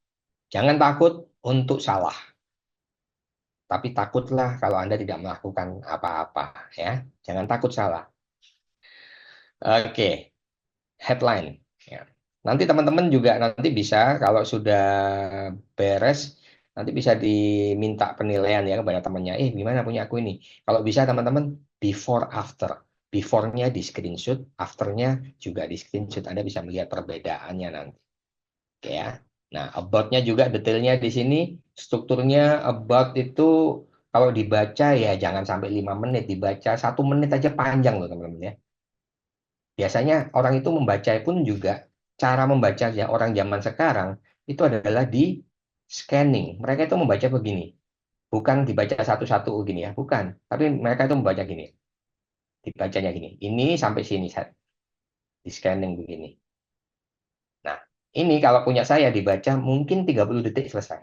Jangan takut untuk salah. Tapi takutlah kalau Anda tidak melakukan apa-apa ya. Jangan takut salah. Oke, headline. Ya. Nanti teman-teman juga nanti bisa kalau sudah beres nanti bisa diminta penilaian ya kepada temannya. Gimana punya aku ini? Kalau bisa teman-teman before after. Before-nya di screenshot, after-nya juga di screenshot. Anda bisa melihat perbedaannya nanti. Oke ya. Nah, about-nya juga detailnya di sini. Strukturnya about itu kalau dibaca ya jangan sampai 5 menit. Dibaca 1 menit aja panjang loh teman-teman ya. Biasanya orang itu membaca pun juga cara membacanya orang zaman sekarang itu adalah di scanning. Mereka itu membaca begini. Bukan dibaca satu-satu gini ya, bukan. Tapi mereka itu membaca gini. Dibacanya gini. Ini sampai sini di scanning begini. Nah, ini kalau punya saya dibaca mungkin 30 detik selesai.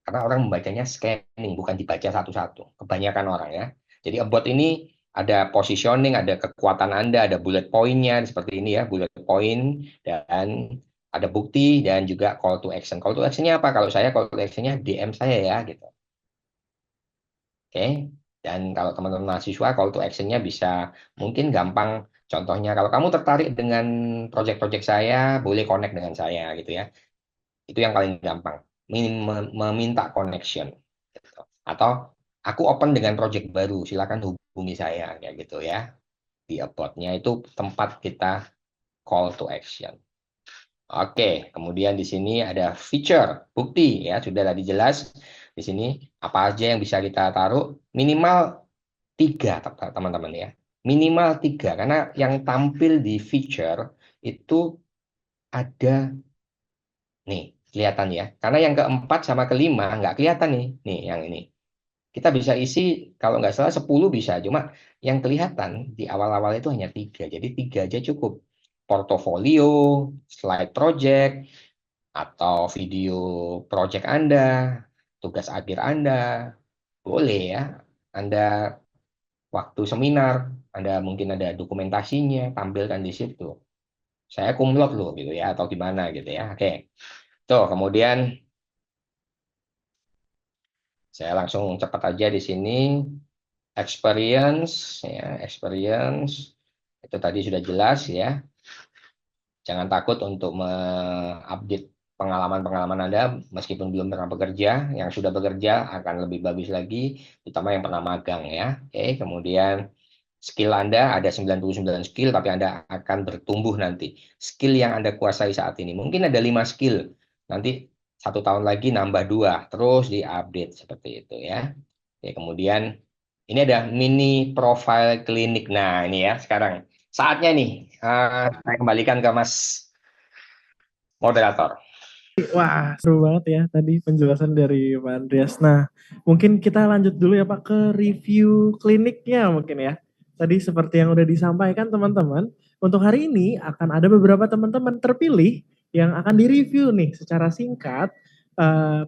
Karena orang membacanya scanning, bukan dibaca satu-satu. Kebanyakan orang ya. Jadi about ini ada positioning, ada kekuatan Anda, ada bullet point-nya seperti ini ya, bullet point, dan ada bukti, dan juga call to action. Call to action-nya apa? Kalau saya call to action-nya DM saya ya, gitu. Oke, dan kalau teman-teman mahasiswa, call to action-nya bisa mungkin gampang. Contohnya, kalau kamu tertarik dengan project-project saya, boleh connect dengan saya, gitu ya. Itu yang paling gampang, meminta connection. Gitu. Atau, aku open dengan project baru, silakan hubungi saya, kayak gitu ya. Di about-nya itu tempat kita call to action. Oke, kemudian di sini ada feature, bukti ya, sudah tadi jelas. Di sini apa aja yang bisa kita taruh, minimal 3 teman-teman ya. Minimal 3, karena yang tampil di feature itu ada, nih, kelihatan ya. Karena yang keempat sama kelima nggak kelihatan nih yang ini. Kita bisa isi, kalau nggak salah 10 bisa, cuma yang kelihatan di awal-awal itu hanya 3. Jadi 3 aja cukup. Portofolio, slide project, atau video project Anda, tugas akhir Anda, boleh ya. Anda waktu seminar, Anda mungkin ada dokumentasinya, tampilkan di situ. Saya kumlot loh gitu ya, atau gimana gitu ya. Oke. Tuh, kemudian saya langsung cepat aja di sini. Experience, ya, experience. Itu tadi sudah jelas ya. Jangan takut untuk mengupdate pengalaman-pengalaman Anda meskipun belum pernah bekerja. Yang sudah bekerja akan lebih bagus lagi, terutama yang pernah magang ya. Oke, kemudian skill Anda ada 99 skill, tapi Anda akan bertumbuh nanti. Skill yang Anda kuasai saat ini. Mungkin ada 5 skill. Nanti 1 tahun lagi nambah 2. Terus diupdate seperti itu ya. Oke, kemudian ini ada mini profile klinik. Nah, ini ya sekarang. Saatnya nih, saya kembalikan ke Mas moderator. Wah, seru banget ya tadi penjelasan dari Pak Andreas. Nah, mungkin kita lanjut dulu ya Pak ke review kliniknya mungkin ya. Tadi seperti yang udah disampaikan teman-teman, untuk hari ini akan ada beberapa teman-teman terpilih yang akan direview nih secara singkat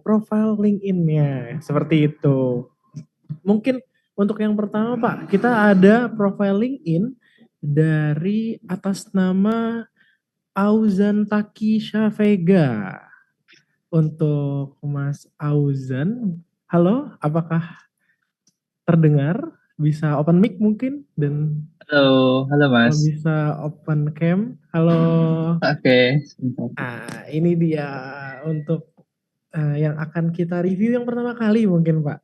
profile LinkedIn-nya. Seperti itu. Mungkin untuk yang pertama Pak, kita ada profile LinkedIn dari atas nama Auzan Takisha Vega. Untuk Mas Auzan, halo, apakah terdengar? Bisa open mic mungkin dan Halo Mas. bisa open cam. Halo. Oke. Ini dia untuk yang akan kita review yang pertama kali mungkin Pak.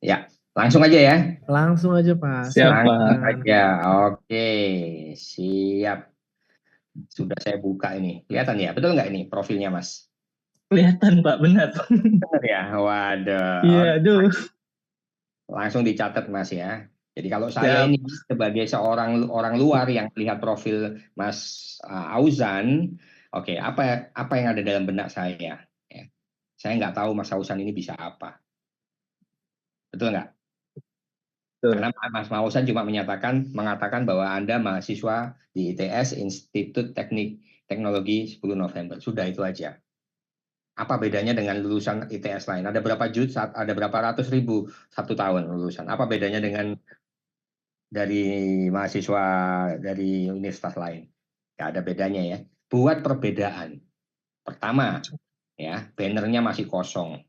Ya, langsung aja ya. Langsung aja Pak. Siap, Pak. Langsung aja. Oke, siap. Sudah saya buka ini. Kelihatan ya? Betul nggak ini profilnya, Mas? Kelihatan Pak, benar. Benar ya? Waduh. Iya, aduh. Langsung dicatat Mas ya. Jadi kalau saya ini sebagai seorang orang luar yang melihat profil Mas Auzan, oke, apa yang ada dalam benak saya? Ya. saya nggak tahu Mas Ausan ini bisa apa. Betul nggak? Betul. Karena Mas Ausan cuma mengatakan bahwa Anda mahasiswa di ITS Institut Teknologi 10 November. Sudah itu aja. Apa bedanya dengan lulusan ITS lain? Ada berapa juta, ada berapa ratus ribu satu tahun lulusan. Apa bedanya dengan dari mahasiswa dari universitas lain? Nggak ada bedanya ya. Buat perbedaan. Pertama, ya bannernya masih kosong.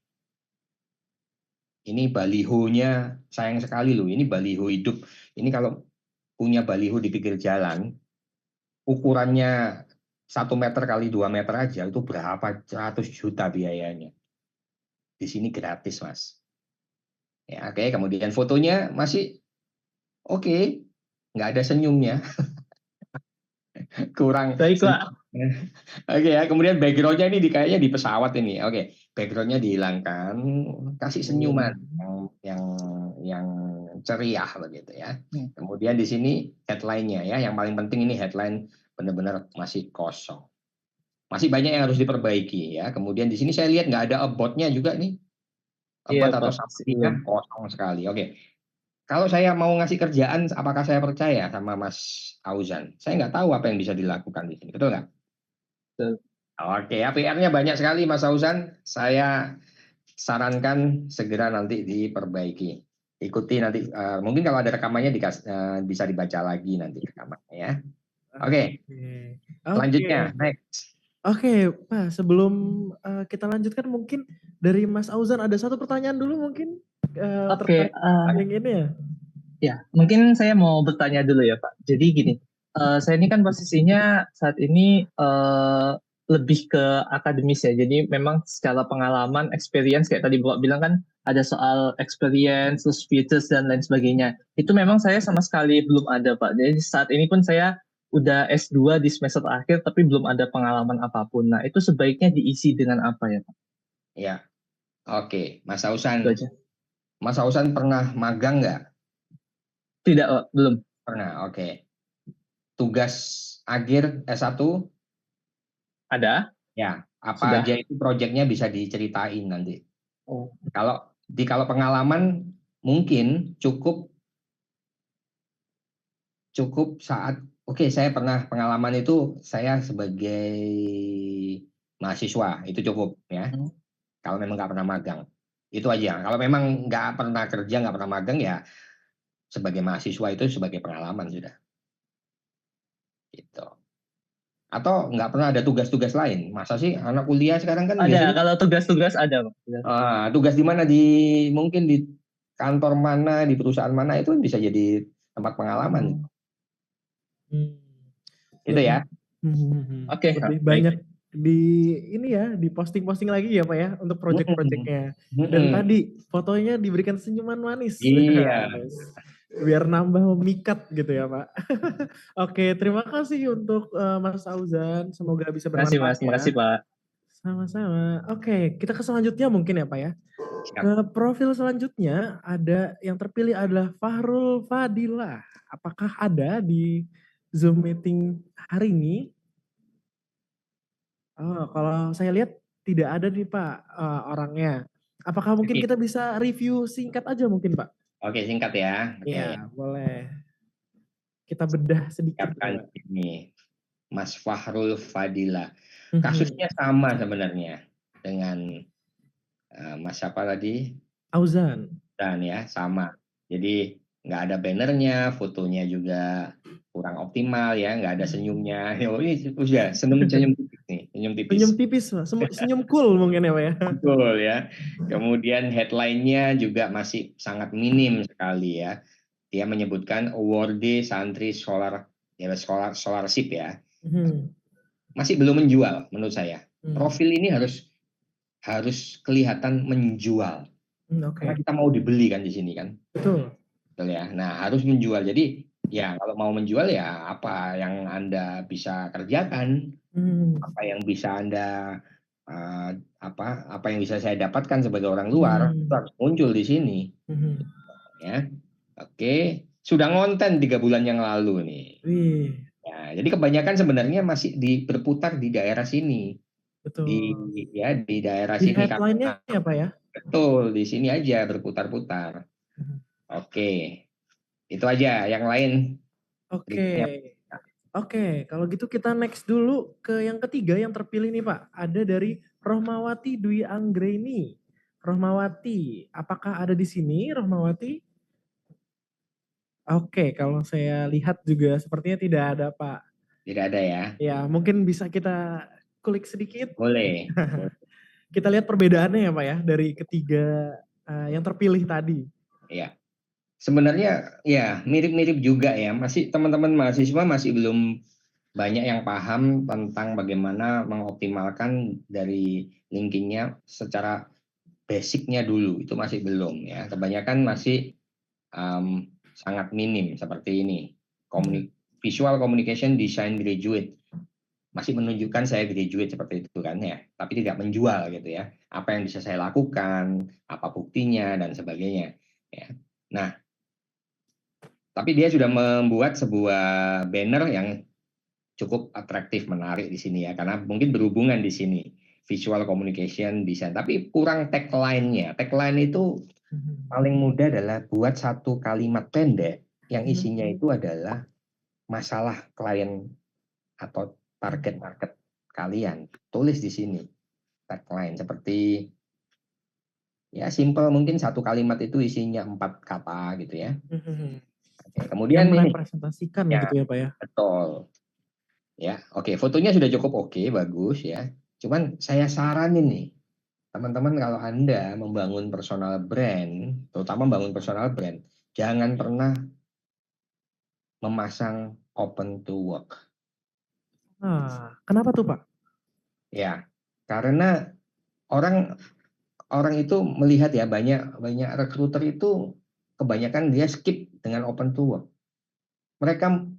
Ini balihonya sayang sekali loh. Ini baliho hidup. Ini kalau punya baliho di pinggir jalan, ukurannya 1 meter kali 2 meter aja itu berapa ratus juta biayanya. Di sini gratis, Mas. Ya, oke. Kemudian fotonya masih oke, nggak ada senyumnya, kurang. Baik, Pak. Oke ya. Kemudian backgroundnya ini kayaknya di pesawat ini. Oke, backgroundnya dihilangkan, kasih senyuman yang ceria begitu ya. Kemudian di sini headline-nya ya, yang paling penting ini headline benar-benar masih kosong. Masih banyak yang harus diperbaiki ya. Kemudian di sini saya lihat nggak ada about-nya juga nih. Iya, About atau Pak. summary-nya kosong sekali. Oke. Kalau saya mau ngasih kerjaan, apakah saya percaya sama Mas Auzan? Saya nggak tahu apa yang bisa dilakukan di sini. Betul nggak? Betul. Oke, ya, PR-nya banyak sekali Mas Auzan. Saya sarankan segera nanti diperbaiki. Ikuti nanti, mungkin kalau ada rekamannya bisa dibaca lagi nanti rekamannya ya. Oke, selanjutnya next. Oke, Pak, sebelum kita lanjutkan mungkin dari Mas Auzan ada satu pertanyaan dulu mungkin Oke, terkait yang ini ya. ya, mungkin saya mau bertanya dulu ya, Pak. Jadi gini, saya ini kan posisinya saat ini lebih ke akademis ya. Jadi memang secara pengalaman, experience kayak tadi Bapak bilang kan ada soal experience, terus features dan lain sebagainya. Itu memang saya sama sekali belum ada, Pak. Jadi saat ini pun saya udah S2 di semester akhir tapi belum ada pengalaman apapun. Nah, itu sebaiknya diisi dengan apa ya, Pak? Ya, oke, Mas Ausan. Itu aja. Mas Ausan pernah magang nggak? Tidak, Pak, belum. Pernah, oke. Tugas akhir S1? Ada? Ya, apa Sudah. aja itu proyeknya bisa diceritain nanti. Oh. Kalau pengalaman mungkin cukup saat saya pernah pengalaman itu saya sebagai mahasiswa itu cukup ya. Kalau memang nggak pernah magang itu aja. Kalau memang nggak pernah kerja, nggak pernah magang ya sebagai mahasiswa itu sebagai pengalaman sudah. Gitu. Atau nggak pernah ada tugas-tugas lain? Masa sih anak kuliah sekarang kan Ada, biasanya kalau tugas-tugas ada, Pak. tugas di mana, mungkin di kantor mana, di perusahaan mana itu bisa jadi tempat pengalaman. Itu ya. Oke, Lebih baik. banyak di ini ya, di posting-posting lagi ya Pak ya untuk project-projectnya. Dan tadi fotonya diberikan senyuman manis. Iya. Biar nambah memikat gitu ya Pak. Oke, terima kasih untuk Mas Auzan. Semoga bisa Terima kasih, bermanfaat Mas. Terima ya. kasih, Pak. Sama-sama. Oke, kita ke selanjutnya mungkin ya Pak ya. Ke profil selanjutnya ada yang terpilih adalah Fahrul Fadilah. Apakah ada di Zoom meeting hari ini? Oh, kalau saya lihat tidak ada nih Pak orangnya. Apakah mungkin kita bisa review singkat aja mungkin Pak? Oke, singkat ya. Iya, boleh. Kita bedah sedikit. Siapkan ini Mas Fahrul Fadilah. Kasusnya sama sebenarnya dengan Mas siapa tadi? Auzan. Dan ya sama. Jadi nggak ada bannernya, fotonya juga kurang optimal ya, nggak ada senyumnya. Ini udah senyum tipis nih, senyum tipis. Senyum tipis, senyum cool mungkin ya Pak ya. Betul ya. Kemudian headline-nya juga masih sangat minim sekali ya. Dia menyebutkan awardee santri scholarship ya. Masih belum menjual menurut saya. Profil ini harus kelihatan menjual. Karena kita mau dibeli kan di sini kan. Betul ya. Nah, harus menjual. Jadi ya kalau mau menjual ya apa yang Anda bisa kerjakan, apa yang bisa Anda apa yang bisa saya dapatkan sebagai orang luar itu harus muncul di sini. Ya. Oke, sudah ngonten 3 bulan yang lalu nih. Ya, jadi kebanyakan sebenarnya masih berputar di daerah sini. Betul. di daerah Di sini headline-nya ya, Pak ya? betul di sini aja berputar-putar. Mhm. Oke, itu aja. Yang lain Oke. berikutnya. Oke, kalau gitu kita next dulu ke yang ketiga yang terpilih nih Pak. Ada dari Rohmawati Dwi Anggreni. Rohmawati, apakah ada di sini Rohmawati? Oke, kalau saya lihat juga sepertinya tidak ada Pak. Tidak ada ya? Ya, mungkin bisa kita kulik sedikit. Boleh. Kita lihat perbedaannya ya Pak ya dari ketiga yang terpilih tadi. Ya. Sebenarnya ya mirip-mirip juga ya. Masih teman-teman mahasiswa masih belum banyak yang paham tentang bagaimana mengoptimalkan dari linkingnya secara basicnya dulu. Itu masih belum ya. Kebanyakan masih sangat minim seperti ini. Visual Communication Design Graduate. Masih menunjukkan saya graduate seperti itu kan ya. Tapi tidak menjual gitu ya. Apa yang bisa saya lakukan, apa buktinya, dan sebagainya. Ya. Nah, tapi dia sudah membuat sebuah banner yang cukup atraktif, menarik di sini ya, karena mungkin berhubungan di sini visual communication design, tapi kurang tagline-nya. Tagline itu paling mudah adalah buat satu kalimat pendek yang isinya itu adalah masalah klien atau target market kalian. Tulis di sini tagline seperti ya simple, mungkin satu kalimat itu isinya 4 kata gitu ya. Oke, Yang kemudian ini merepresentasikan ya, gitu ya Pak ya. betul. Ya, oke, fotonya sudah cukup oke, bagus ya. Cuman saya saranin nih, teman-teman kalau Anda membangun personal brand, terutama membangun personal brand, jangan pernah memasang open to work. Kenapa tuh Pak? Ya, karena orang orang itu melihat ya, banyak rekruter itu kebanyakan dia skip dengan open to work. Mereka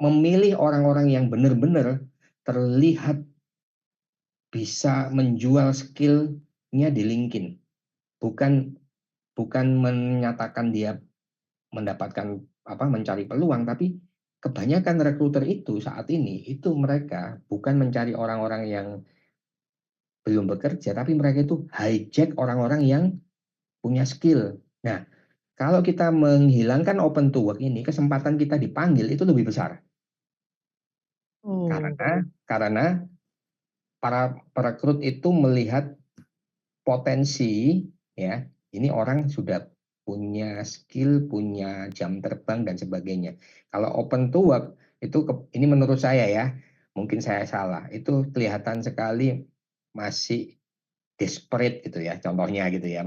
memilih orang-orang yang benar-benar terlihat bisa menjual skill-nya di LinkedIn. Bukan menyatakan dia mendapatkan mencari peluang, tapi kebanyakan rekruter itu saat ini itu mereka bukan mencari orang-orang yang belum bekerja, tapi mereka itu hijack orang-orang yang punya skill. Nah, kalau kita menghilangkan open to work ini, kesempatan kita dipanggil itu lebih besar. Oh. Karena para perekrut itu melihat potensi ya, ini orang sudah punya skill, punya jam terbang dan sebagainya. Kalau open to work itu ini menurut saya ya, mungkin saya salah. Itu kelihatan sekali masih desperate gitu ya, contohnya gitu ya,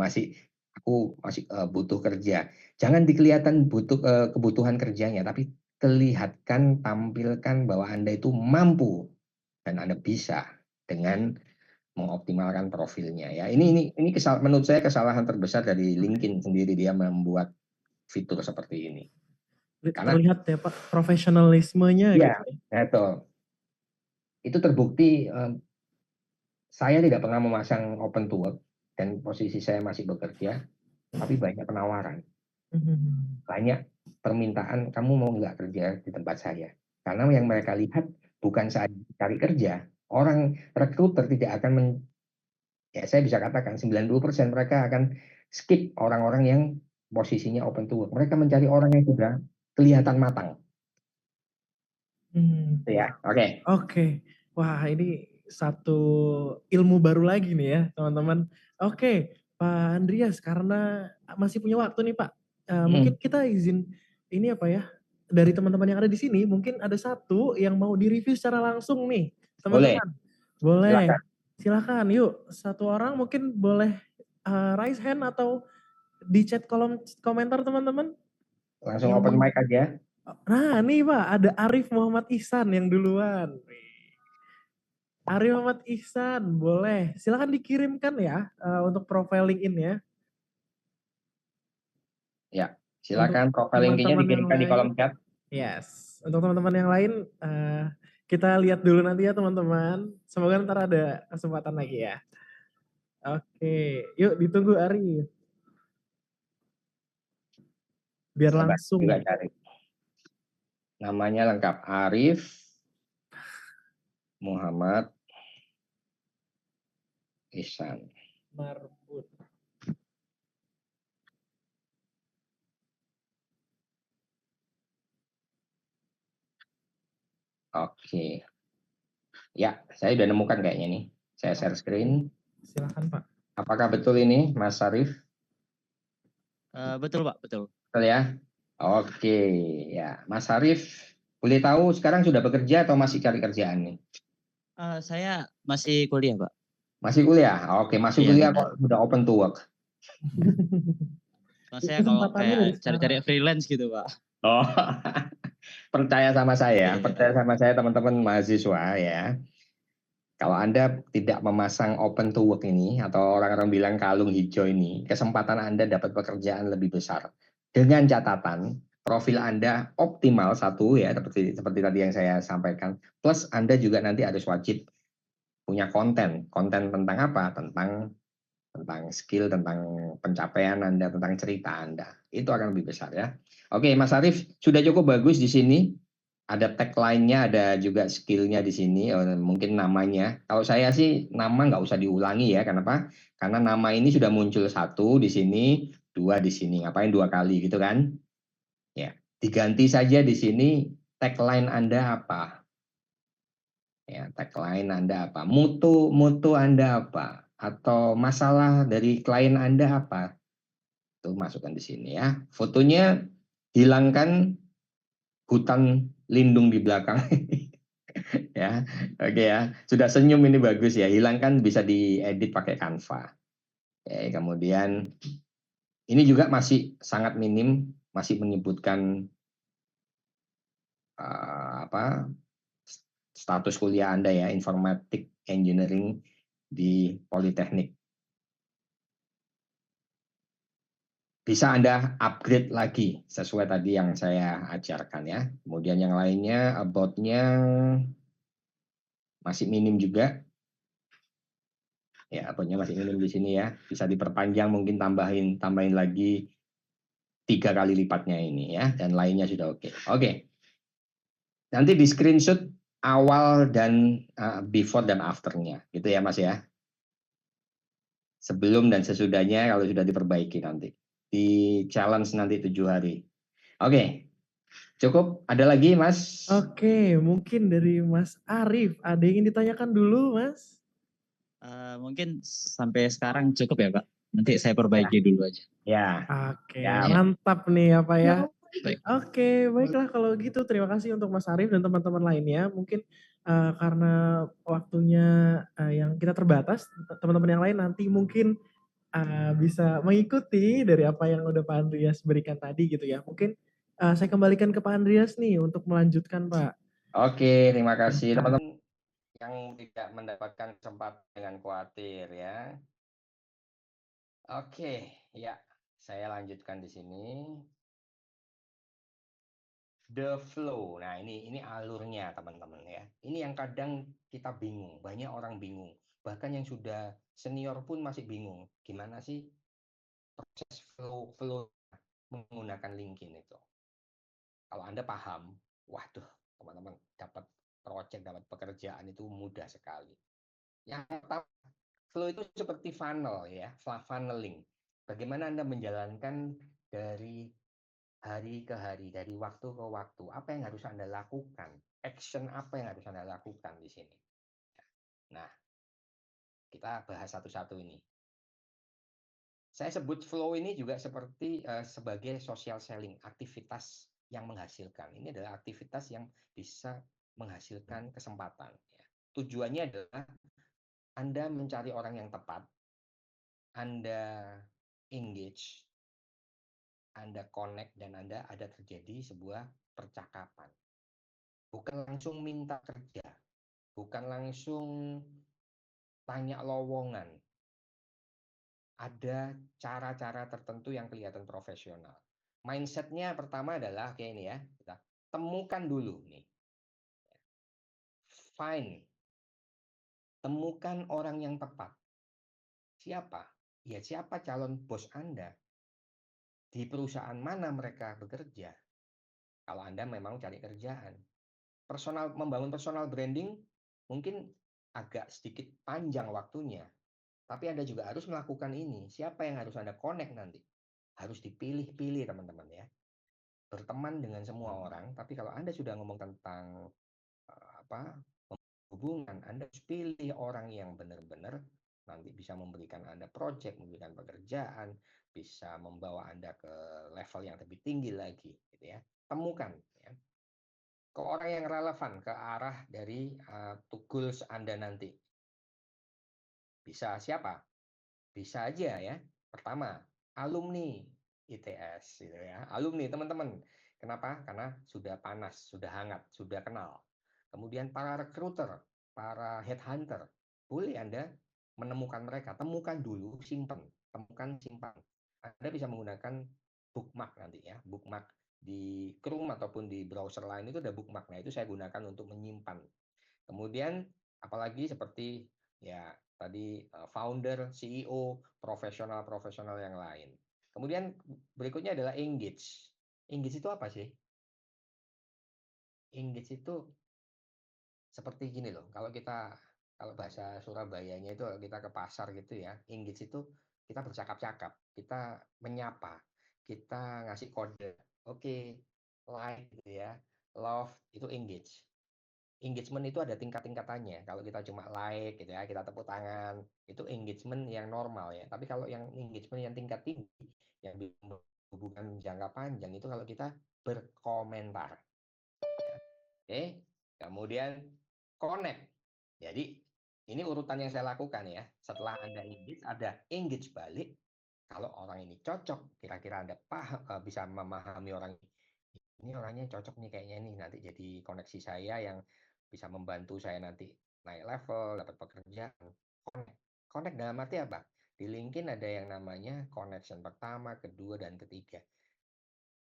aku masih butuh kerja. Jangan dikelihatan butuh kebutuhan kerjanya, tapi kelihatan, tampilkan bahwa Anda itu mampu dan Anda bisa dengan mengoptimalkan profilnya ya. Ini menurut saya kesalahan terbesar dari LinkedIn sendiri, dia membuat fitur seperti ini. Karena terlihat ya Pak profesionalismenya ya, gitu. itu terbukti. Saya tidak pernah memasang open to work dan posisi saya masih bekerja, tapi banyak penawaran, banyak permintaan, kamu mau nggak kerja di tempat saya? Karena yang mereka lihat bukan saya cari kerja, orang rekruter tidak akan ya saya bisa katakan 90% mereka akan skip orang-orang yang posisinya open to work. Mereka mencari orang yang sudah kelihatan matang. Ya, oke. Oke. Wah, ini satu ilmu baru lagi nih ya, teman-teman. Oke, Pak Andreas, karena masih punya waktu nih, Pak. Mungkin kita izin ini apa ya? Dari teman-teman yang ada di sini, mungkin ada satu yang mau direview secara langsung nih, Boleh. teman-teman. Boleh. Silakan. Silakan. Yuk, satu orang mungkin boleh raise hand atau di chat kolom komentar teman-teman. Langsung open mic aja. Nah, nih Pak, ada Arif Muhammad Ihsan yang duluan. Arif Muhammad Ihsan, boleh. Silakan dikirimkan ya untuk profile LinkedIn ya. Ya, silakan profile LinkedIn-nya dikirimkan di kolom chat. Yes. Untuk teman-teman yang lain, kita lihat dulu nanti ya teman-teman. Semoga ntar ada kesempatan lagi ya. Oke, yuk ditunggu Arif. Biar langsung. Juga cari. Namanya lengkap Arif Muhammad Ihsan. Marbun. Oke. Ya, saya sudah nemukan kayaknya nih. Saya share screen. Silakan Pak. Apakah betul ini, Mas Sarif? Betul Pak, betul. Betul ya? Oke, ya. Mas Sarif, boleh tahu sekarang sudah bekerja atau masih cari kerjaan nih? Saya masih kuliah Pak. Masih kuliah? Oke, masih Iya kuliah benar. kok sudah open to work. Saya kalau Kesempatannya dari kayak cari-cari freelance gitu Pak. Oh, percaya sama saya, percaya sama saya teman-teman mahasiswa ya. Kalau Anda tidak memasang open to work ini, atau orang-orang bilang kalung hijau ini, kesempatan Anda dapat pekerjaan lebih besar. Dengan catatan, profil Anda optimal satu ya, seperti tadi yang saya sampaikan. Plus Anda juga nanti harus wajib punya konten. Konten tentang apa? Tentang skill, tentang pencapaian Anda, tentang cerita Anda. Itu akan lebih besar ya. Oke, Mas Arief, sudah cukup bagus di sini. Ada tagline-nya, ada juga skill-nya di sini, mungkin namanya. Kalau saya sih nama nggak usah diulangi ya, kenapa? Karena nama ini sudah muncul satu di sini, dua di sini. Ngapain dua kali gitu kan? Ya, diganti saja di sini tagline Anda apa? Ya, tagline Anda apa? Mutu Anda apa? Atau masalah dari klien Anda apa? Itu masukkan di sini ya. Fotonya hilangkan hutan lindung di belakang. Ya, oke ya. Sudah senyum ini bagus ya. Hilangkan bisa diedit pakai Canva. Oke, kemudian ini juga masih sangat minim, masih menyebutkan apa status kuliah Anda ya, Informatik Engineering di Politeknik. Bisa Anda upgrade lagi sesuai tadi yang saya ajarkan ya. Kemudian yang lainnya about-nya masih minim juga. Ya, about-nya masih minim di sini ya. Bisa diperpanjang, mungkin tambahin lagi 3 kali lipatnya ini ya, dan lainnya sudah oke. Oke. Nanti di screenshot awal dan before dan after-nya gitu ya Mas ya. Sebelum dan sesudahnya kalau sudah diperbaiki nanti. Di challenge nanti 7 hari. Oke. Cukup? Ada lagi, Mas? Oke, mungkin dari Mas Arif, ada yang ingin ditanyakan dulu, Mas? Mungkin sampai sekarang cukup ya Pak. Nanti saya perbaiki dulu aja. Ya. Oke, Ya. mantap nih apa ya. Baik. Oke, baiklah kalau gitu terima kasih untuk Mas Arif dan teman-teman lainnya. Mungkin karena waktunya yang kita terbatas, teman-teman yang lain nanti mungkin bisa mengikuti dari apa yang udah Pak Andreas berikan tadi gitu ya. Mungkin saya kembalikan ke Pak Andreas nih untuk melanjutkan Pak. Oke, terima kasih teman-teman yang tidak mendapatkan kesempatan, dengan khawatir ya. Oke, ya. Saya lanjutkan di sini. The flow. Nah, ini alurnya teman-teman ya. Ini yang kadang kita bingung, banyak orang bingung. Bahkan yang sudah senior pun masih bingung. Gimana sih proses flow menggunakan LinkedIn itu? Kalau Anda paham, waduh, teman-teman dapat project, dapat pekerjaan itu mudah sekali. Yang pertama, flow itu seperti funnel ya, funneling. Bagaimana Anda menjalankan dari hari ke hari, dari waktu ke waktu, apa yang harus Anda lakukan, action apa yang harus Anda lakukan di sini. Nah, kita bahas satu-satu ini. Saya sebut flow ini juga seperti sebagai social selling, aktivitas yang menghasilkan. Ini adalah aktivitas yang bisa menghasilkan kesempatan. Ya. Tujuannya adalah Anda mencari orang yang tepat, Anda engage, Anda connect, dan Anda ada terjadi sebuah percakapan. Bukan langsung minta kerja, bukan langsung tanya lowongan. Ada cara-cara tertentu yang kelihatan profesional. Mindsetnya pertama adalah kayak ini ya, kita temukan dulu nih. Find, temukan orang yang tepat. Siapa? Ya siapa calon bos Anda? Di perusahaan mana mereka bekerja? Kalau Anda memang cari kerjaan. Membangun personal branding mungkin agak sedikit panjang waktunya. Tapi Anda juga harus melakukan ini. Siapa yang harus Anda connect nanti? Harus dipilih-pilih teman-teman ya. Berteman dengan semua orang, tapi kalau Anda sudah ngomong tentang hubungan, Anda harus pilih orang yang benar-benar nanti bisa memberikan Anda project, memberikan pekerjaan, bisa membawa Anda ke level yang lebih tinggi lagi, gitu ya. Temukan ya. Ke orang yang relevan ke arah dari goals Anda nanti. Bisa siapa? Bisa aja ya. Pertama, alumni ITS gitu ya. Alumni teman-teman. Kenapa? Karena sudah panas, sudah hangat, sudah kenal. Kemudian para recruiter, para headhunter. Boleh Anda menemukan mereka, temukan dulu, simpan, temukan, simpan. Anda bisa menggunakan bookmark nanti ya, bookmark di Chrome ataupun di browser lain itu ada bookmark. Nah, itu saya gunakan untuk menyimpan. Kemudian apalagi seperti ya tadi founder, CEO, profesional-profesional yang lain. Kemudian berikutnya adalah engage. Engage itu apa sih? Engage itu seperti gini loh. Kalau bahasa Surabayanya itu kalau kita ke pasar gitu ya, engage itu kita bercakap-cakap, kita menyapa, kita ngasih kode. Oke, like gitu ya. Love itu engage. Engagement itu ada tingkat-tingkatannya. Kalau kita cuma like gitu ya, kita tepuk tangan, itu engagement yang normal ya. Tapi kalau yang engagement yang tingkat tinggi, yang hubungan jangka panjang itu kalau kita berkomentar. Oke, kemudian connect. Jadi ini urutan yang saya lakukan ya. Setelah Anda engage, ada engage balik. Kalau orang ini cocok, kira-kira Anda bisa memahami orang ini orangnya cocok nih kayaknya nih nanti jadi koneksi saya yang bisa membantu saya nanti naik level, dapat pekerjaan. Connect. Connect dalam arti apa? Di LinkedIn ada yang namanya connection pertama, kedua, dan ketiga.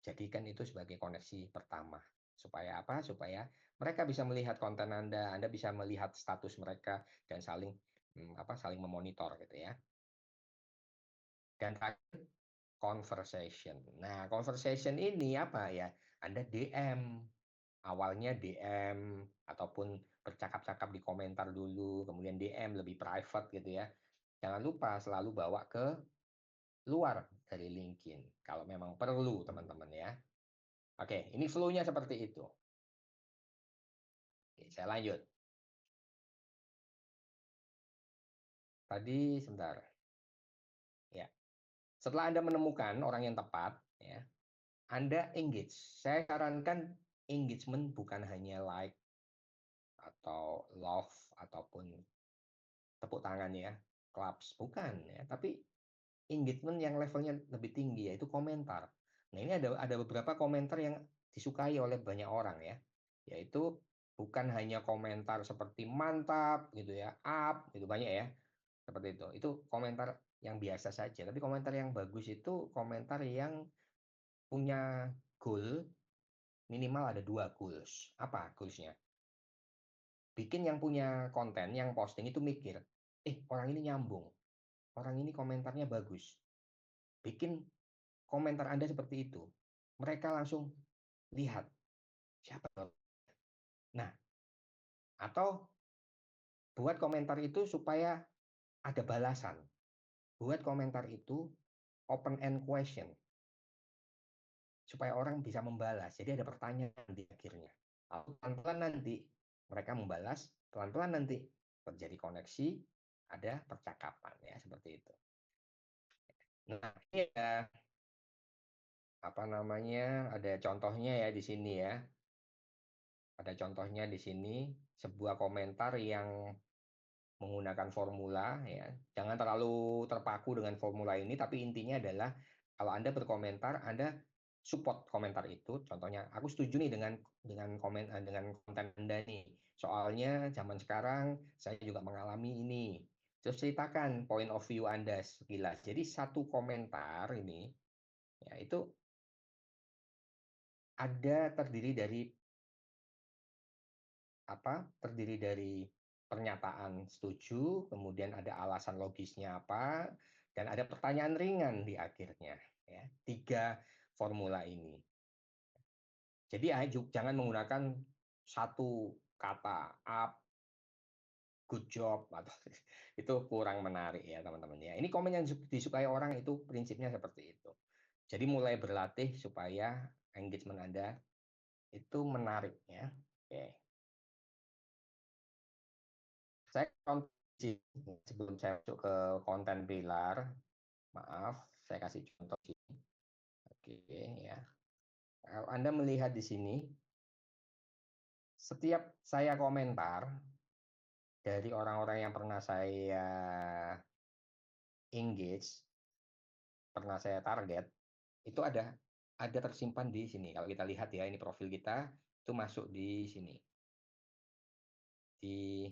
Jadikan itu sebagai koneksi pertama. Supaya apa? Supaya mereka bisa melihat konten Anda bisa melihat status mereka dan saling saling memonitor gitu ya. Dan terakhir conversation. Nah, conversation ini apa ya? Anda DM. Awalnya DM ataupun bercakap-cakap di komentar dulu, kemudian DM lebih private gitu ya. Jangan lupa selalu bawa ke luar dari LinkedIn kalau memang perlu teman-teman ya. Oke, ini flow-nya seperti itu. Oke, saya lanjut. Tadi sebentar. Ya. Setelah Anda menemukan orang yang tepat, ya, Anda engage. Saya sarankan engagement bukan hanya like atau love ataupun tepuk tangan ya, claps, bukan ya, tapi engagement yang levelnya lebih tinggi yaitu komentar. Nah, ini ada beberapa komentar yang disukai oleh banyak orang ya, yaitu bukan hanya komentar seperti mantap gitu ya, up gitu banyak ya, seperti itu. Itu komentar yang biasa saja, tapi komentar yang bagus itu komentar yang punya goal minimal ada 2 goals. Apa goalsnya? Bikin yang punya konten, yang posting itu mikir, orang ini nyambung, orang ini komentarnya bagus. Bikin komentar Anda seperti itu. Mereka langsung lihat siapa. Nah, atau buat komentar itu supaya ada balasan. Buat komentar itu open end question. Supaya orang bisa membalas. Jadi ada pertanyaan di akhirnya. Pelan-pelan nanti mereka membalas, pelan-pelan nanti terjadi koneksi, ada percakapan ya seperti itu. Nah, ini ada contohnya ya di sini ya. Ada contohnya di sini sebuah komentar yang menggunakan formula ya. Jangan terlalu terpaku dengan formula ini, tapi intinya adalah kalau Anda berkomentar, Anda support komentar itu. Contohnya, aku setuju nih dengan konten Anda nih. Soalnya zaman sekarang saya juga mengalami ini. Terus ceritakan point of view Anda sekilas. Jadi satu komentar ini ya itu terdiri dari pernyataan setuju, kemudian ada alasan logisnya apa, dan ada pertanyaan ringan di akhirnya. Ya, 3 formula ini. Jadi jangan menggunakan satu kata up, good job atau itu kurang menarik ya teman-teman ya. Ini komen yang disukai orang itu prinsipnya seperti itu. Jadi mulai berlatih supaya engagement Anda itu menarik ya. Oke. Saya sebelum saya masuk ke konten pilar, maaf, saya kasih contoh sini. Oke ya. Kalau Anda melihat di sini, setiap saya komentar dari orang-orang yang pernah saya engage, pernah saya target, itu ada tersimpan di sini. Kalau kita lihat ya, ini profil kita itu masuk di sini. Di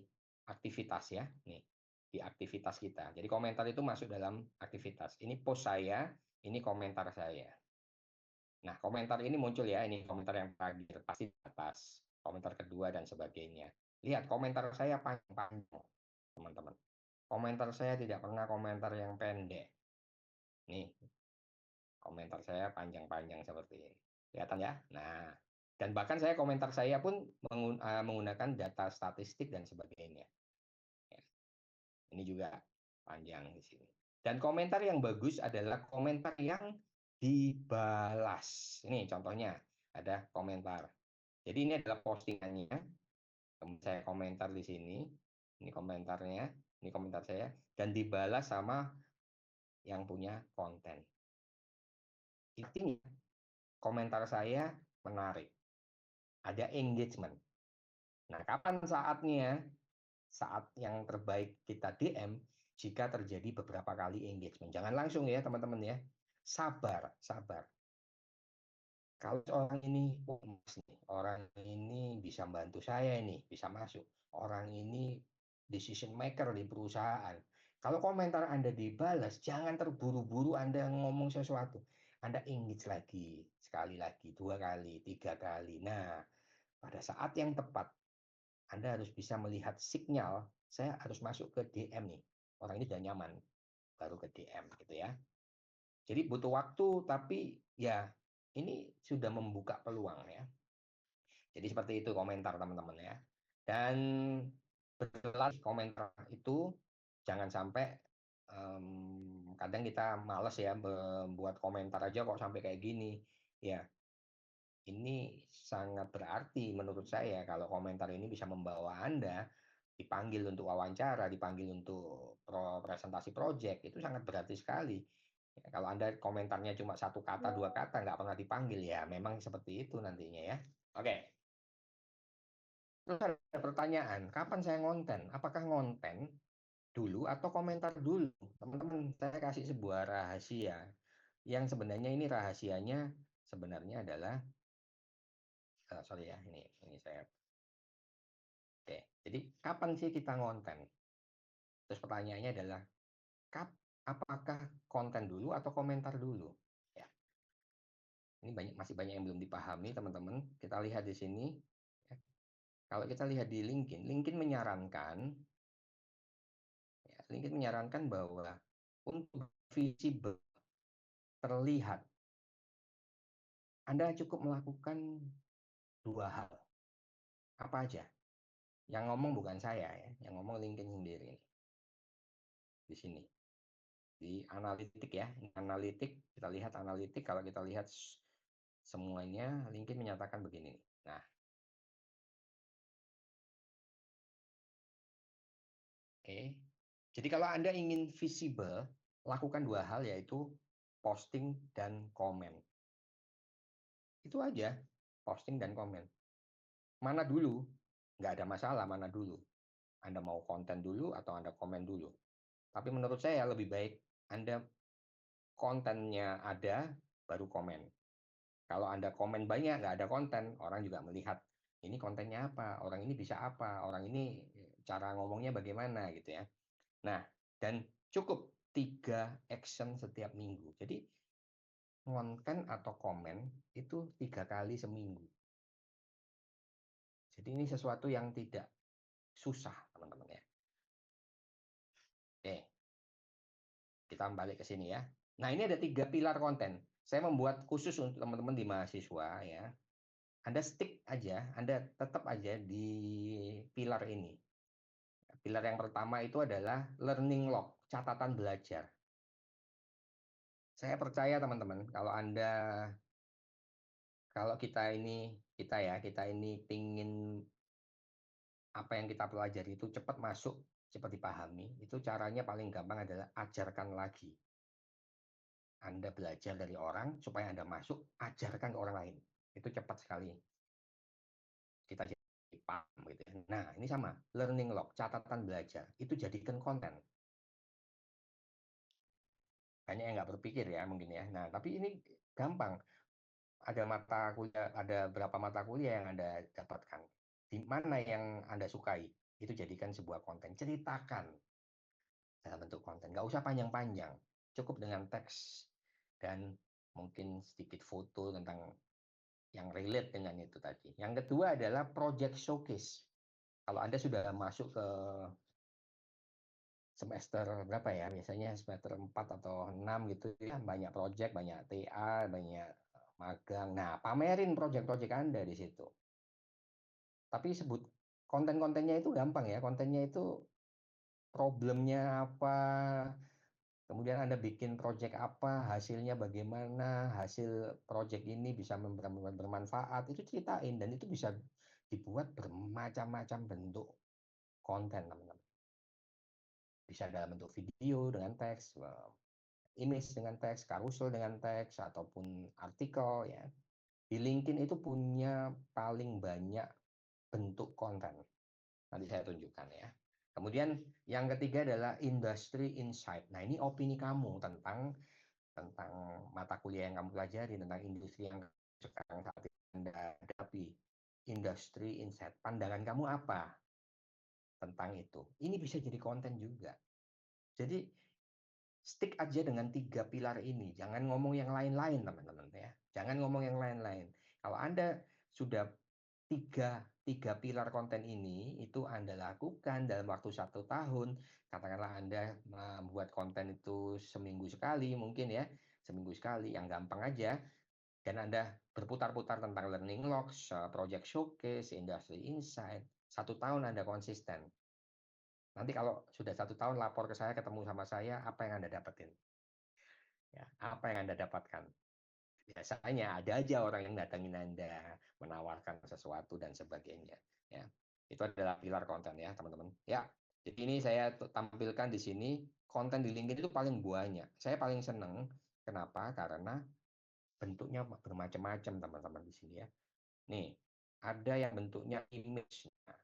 aktivitas ya, nih di aktivitas kita. Jadi komentar itu masuk dalam aktivitas. Ini post saya, ini komentar saya. Nah, komentar ini muncul ya, ini komentar yang terakhir, pasti di atas, komentar kedua dan sebagainya. Lihat, komentar saya panjang-panjang, teman-teman. Komentar saya tidak pernah komentar yang pendek. Nih, komentar saya panjang-panjang seperti ini. Kelihatan ya? Nah, dan bahkan saya komentar saya pun menggunakan data statistik dan sebagainya. Ya, ini juga panjang di sini. Dan komentar yang bagus adalah komentar yang dibalas. Ini contohnya, ada komentar. Jadi ini adalah postingannya. Kemudian saya komentar di sini. Ini komentarnya, ini komentar saya. Dan dibalas sama yang punya konten. Intinya, komentar saya menarik. Ada engagement. Nah, kapan saatnya? Saat yang terbaik kita DM jika terjadi beberapa kali engagement. Jangan langsung ya teman-teman ya. Sabar, sabar. Kalau orang ini, orang ini bisa bantu saya ini, bisa masuk. Orang ini decision maker di perusahaan. Kalau komentar Anda dibalas, jangan terburu-buru Anda ngomong sesuatu. Anda engage lagi, sekali lagi, 2 kali, 3 kali. Nah, pada saat yang tepat, Anda harus bisa melihat sinyal, saya harus masuk ke DM nih. Orang ini sudah nyaman, baru ke DM gitu ya. Jadi butuh waktu, tapi ya ini sudah membuka peluang ya. Jadi seperti itu komentar teman-teman ya. Dan berlatih komentar itu jangan sampai kadang kita males ya membuat komentar aja kok sampai kayak gini. Ya, ini sangat berarti menurut saya kalau komentar ini bisa membawa Anda dipanggil untuk wawancara, dipanggil untuk presentasi proyek, itu sangat berarti sekali. Ya, kalau Anda komentarnya cuma 1 kata, 2 kata, nggak pernah dipanggil, ya memang seperti itu nantinya ya. Oke. Terus ada pertanyaan, kapan saya ngonten? Apakah ngonten dulu atau komentar dulu? Teman-teman, saya kasih sebuah rahasia. Yang sebenarnya ini rahasianya sebenarnya adalah sorry ya, ini saya. Oke, jadi kapan sih kita ngonten? Terus pertanyaannya adalah apakah konten dulu atau komentar dulu? Ya. Ini masih banyak yang belum dipahami, teman-teman. Kita lihat di sini. Ya. Kalau kita lihat di LinkedIn menyarankan bahwa untuk visible terlihat, Anda cukup melakukan 2 hal. Apa aja? Yang ngomong bukan saya ya, yang ngomong LinkedIn sendiri. Di sini. Di analitik ya, analitik, kita lihat analitik, kalau kita lihat semuanya, LinkedIn menyatakan begini. Nah, oke. Jadi kalau Anda ingin visible, lakukan 2 hal, yaitu posting dan komen. Itu aja, posting dan komen. Mana dulu? Nggak ada masalah mana dulu. Anda mau konten dulu atau Anda komen dulu. Tapi menurut saya lebih baik Anda kontennya ada, baru komen. Kalau Anda komen banyak, nggak ada konten, orang juga melihat, ini kontennya apa, orang ini bisa apa, orang ini cara ngomongnya bagaimana gitu ya. Nah, dan cukup 3 action setiap minggu. Jadi konten atau komen itu 3 kali seminggu. Jadi ini sesuatu yang tidak susah, teman-teman ya. Oke, kita balik ke sini ya. Nah, ini ada 3 pilar konten. Saya membuat khusus untuk teman-teman di mahasiswa ya. Anda stick aja, Anda tetap aja di pilar ini. Pilar yang pertama itu adalah learning log, catatan belajar. Saya percaya teman-teman, kalau kita ini pingin apa yang kita pelajari itu cepat masuk, cepat dipahami, itu caranya paling gampang adalah ajarkan lagi. Anda belajar dari orang supaya Anda masuk, ajarkan ke orang lain. Itu cepat sekali kita jadi paham gitu ya. Nah, ini sama, learning log, catatan belajar, itu jadikan konten. Banyak yang nggak berpikir ya mungkin ya. Nah, tapi ini gampang. Ada berapa mata kuliah yang Anda dapatkan. Di mana yang Anda sukai, itu jadikan sebuah konten. Ceritakan dalam bentuk konten. Nggak usah panjang-panjang. Cukup dengan teks dan mungkin sedikit foto tentang yang relate dengan itu tadi. Yang kedua adalah project showcase. Kalau Anda sudah masuk ke semester berapa ya, biasanya semester 4 atau 6 gitu ya, banyak project, banyak TA, banyak magang. Nah, pamerin project-project Anda di situ. Tapi sebut konten-kontennya itu gampang ya, kontennya itu problemnya apa, kemudian Anda bikin project apa, hasilnya bagaimana, hasil project ini bisa bermanfaat, itu ceritain, dan itu bisa dibuat bermacam-macam bentuk konten, teman-teman. Bisa dalam bentuk video dengan teks, image dengan teks, carousel dengan teks, ataupun artikel ya. Di LinkedIn itu punya paling banyak bentuk konten. Nanti saya tunjukkan ya. Kemudian yang ketiga adalah industry insight. Nah, ini opini kamu tentang mata kuliah yang kamu pelajari, tentang industri yang sekarang saat ini Anda hadapi. Industry insight. Pandangan kamu apa tentang itu? Ini bisa jadi konten juga. Jadi stick aja dengan 3 pilar ini. Jangan ngomong yang lain-lain, teman-teman ya. Jangan ngomong yang lain-lain. Kalau Anda sudah tiga pilar konten ini itu Anda lakukan dalam waktu 1 tahun, katakanlah Anda membuat konten itu seminggu sekali mungkin ya, seminggu sekali yang gampang aja, dan Anda berputar-putar tentang learning logs, project showcase, industry insight, 1 tahun Anda konsisten. Nanti kalau sudah 1 tahun lapor ke saya, ketemu sama saya, apa yang Anda dapetin? Ya, apa yang Anda dapatkan? Biasanya ada aja orang yang datangin Anda, menawarkan sesuatu dan sebagainya. Ya, itu adalah pilar konten ya, teman-teman. Ya, jadi ini saya tampilkan di sini konten di LinkedIn itu paling banyak. Saya paling seneng. Kenapa? Karena bentuknya bermacam-macam, teman-teman di sini ya. Nih, ada yang bentuknya image. Nah,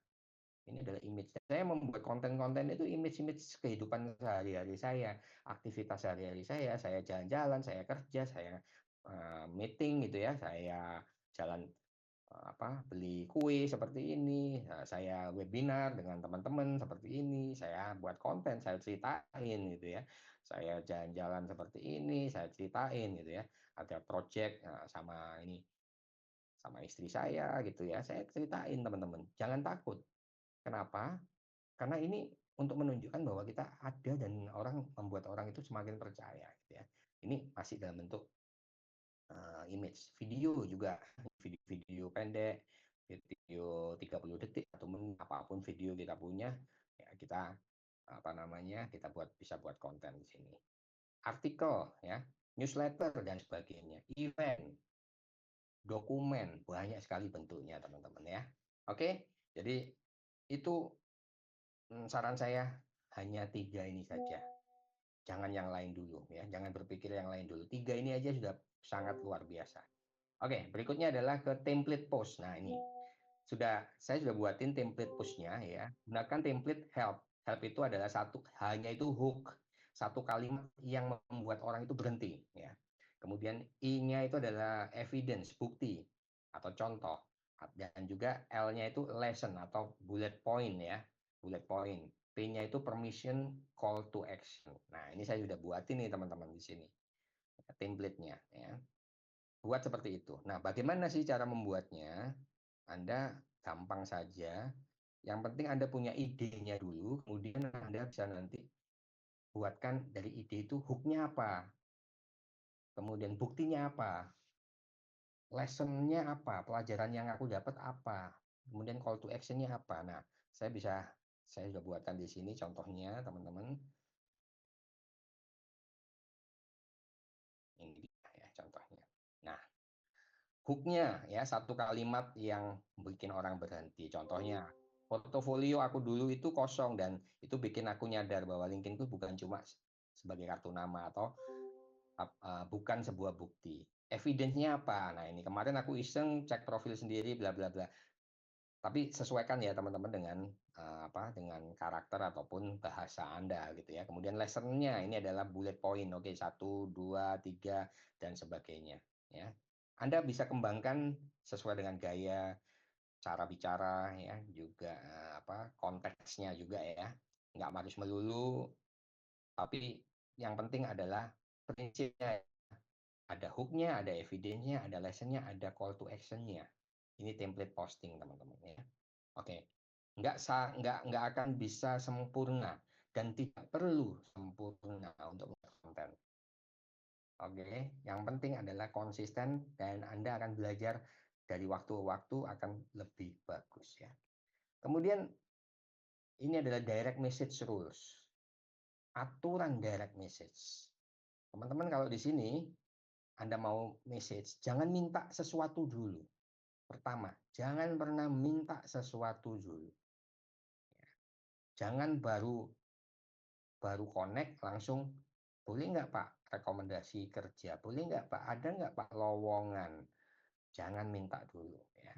ini adalah image. Saya membuat konten-konten itu image-image kehidupan sehari-hari saya, aktivitas sehari-hari saya jalan-jalan, saya kerja, saya meeting gitu ya, saya jalan beli kue seperti ini, saya webinar dengan teman-teman seperti ini, saya buat konten, saya ceritain gitu ya, saya jalan-jalan seperti ini, saya ceritain gitu ya, ada project sama istri saya gitu ya, saya ceritain teman-teman, jangan takut. Kenapa? Karena ini untuk menunjukkan bahwa kita ada dan membuat orang itu semakin percaya gitu ya. Ini masih dalam bentuk image. Video juga, video pendek, video 30 detik atau apapun video kita punya, ya kita kita bisa buat konten di sini. Artikel ya, newsletter dan sebagainya, event, dokumen, banyak sekali bentuknya teman-teman ya. Oke, jadi itu saran saya hanya 3 ini saja. Jangan yang lain dulu ya, jangan berpikir yang lain dulu. 3 ini aja sudah sangat luar biasa. Oke, berikutnya adalah ke template post. Nah, ini saya sudah buatin template postnya ya. Gunakan template help. Help itu adalah hanya itu hook, satu kalimat yang membuat orang itu berhenti ya. Kemudian I-nya itu adalah evidence, bukti atau contoh. Dan juga L-nya itu lesson atau bullet point ya, bullet point. P-nya itu permission, call to action. Nah, ini saya sudah buatin nih teman-teman di sini template-nya ya. Buat seperti itu. Nah, bagaimana sih cara membuatnya? Anda gampang saja. Yang penting Anda punya idenya dulu, kemudian Anda bisa nanti buatkan dari ide itu hook-nya apa, kemudian buktinya apa, lesson-nya apa, pelajaran yang aku dapat apa, kemudian call to action-nya apa. Nah, saya bisa Saya sudah buatkan di sini contohnya, teman-teman. Ini dia ya contohnya. Nah, hook-nya ya satu kalimat yang bikin orang berhenti. Contohnya, portofolio aku dulu itu kosong dan itu bikin aku nyadar bahwa LinkedIn itu bukan cuma sebagai kartu nama atau bukan sebuah bukti. Evidence-nya apa? Nah, ini kemarin aku iseng cek profil sendiri bla bla bla. Tapi sesuaikan ya teman-teman dengan dengan karakter ataupun bahasa Anda gitu ya. Kemudian lesson-nya ini adalah bullet point. Oke, 1, 2, 3 dan sebagainya ya. Anda bisa kembangkan sesuai dengan gaya, cara bicara ya, juga konteksnya juga ya. Nggak harus melulu, tapi yang penting adalah prinsipnya. Ada hook-nya, ada evidence-nya, ada lesson-nya, ada call to action-nya. Ini template posting teman-teman ya. Oke, nggak akan bisa sempurna dan tidak perlu sempurna untuk membuat konten. Oke, yang penting adalah konsisten dan Anda akan belajar dari waktu ke waktu akan lebih bagus ya. Kemudian ini adalah direct message rules. Aturan direct message. Teman-teman kalau di sini Anda mau message, jangan minta sesuatu dulu. Pertama, jangan pernah minta sesuatu dulu. Jangan baru connect langsung, boleh nggak Pak rekomendasi kerja, boleh nggak Pak, ada nggak Pak lowongan. Jangan minta dulu ya.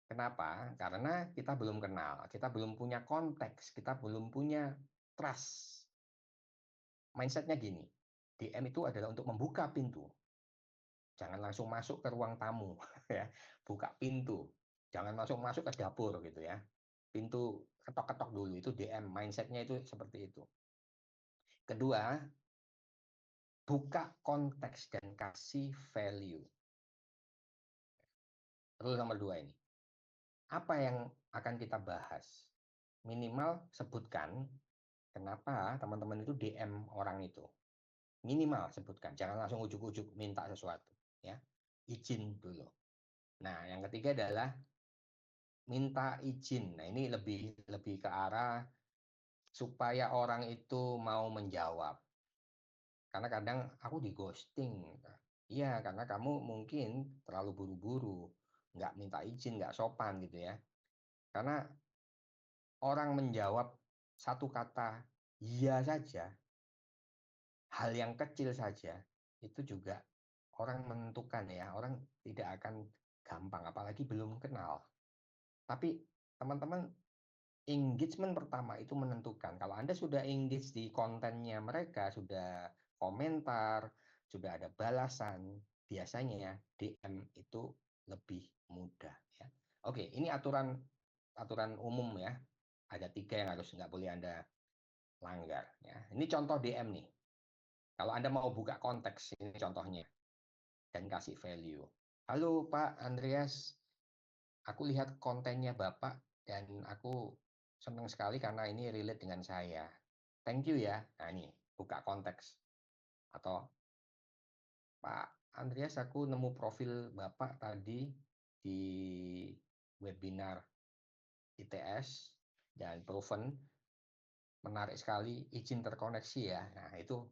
Kenapa? Karena kita belum kenal, kita belum punya konteks, kita belum punya trust. Mindsetnya gini, DM itu adalah untuk membuka pintu. Jangan langsung masuk ke ruang tamu ya, buka pintu. Jangan langsung masuk ke dapur gitu ya. Pintu ketok-ketok dulu, itu DM, mindsetnya itu seperti itu. Kedua, buka konteks dan kasih value. Rule nomor 2 ini. Apa yang akan kita bahas? Minimal sebutkan kenapa teman-teman itu DM orang itu. Minimal sebutkan, jangan langsung ujuk-ujuk minta sesuatu. Ya, izin dulu. Nah, yang ketiga adalah minta izin. Nah, ini lebih ke arah supaya orang itu mau menjawab. Karena kadang aku di ghosting. Iya, karena kamu mungkin terlalu buru-buru, nggak minta izin, nggak sopan gitu ya. Karena orang menjawab satu kata iya saja, hal yang kecil saja, itu juga orang menentukan ya, orang tidak akan gampang, apalagi belum kenal. Tapi teman-teman, engagement pertama itu menentukan. Kalau Anda sudah engage di kontennya mereka, sudah komentar, sudah ada balasan, biasanya DM itu lebih mudah ya. Oke, ini aturan umum ya. Ada 3 yang harus nggak boleh Anda langgar ya. Ini contoh DM nih. Kalau Anda mau buka konteks, ini contohnya dan kasih value. Halo Pak Andreas, aku lihat kontennya Bapak dan aku senang sekali karena ini relate dengan saya. Thank you ya. Nah ini buka konteks. Atau Pak Andreas, aku nemu profil Bapak tadi di webinar ITS dan proven menarik sekali, izin terkoneksi ya. Nah itu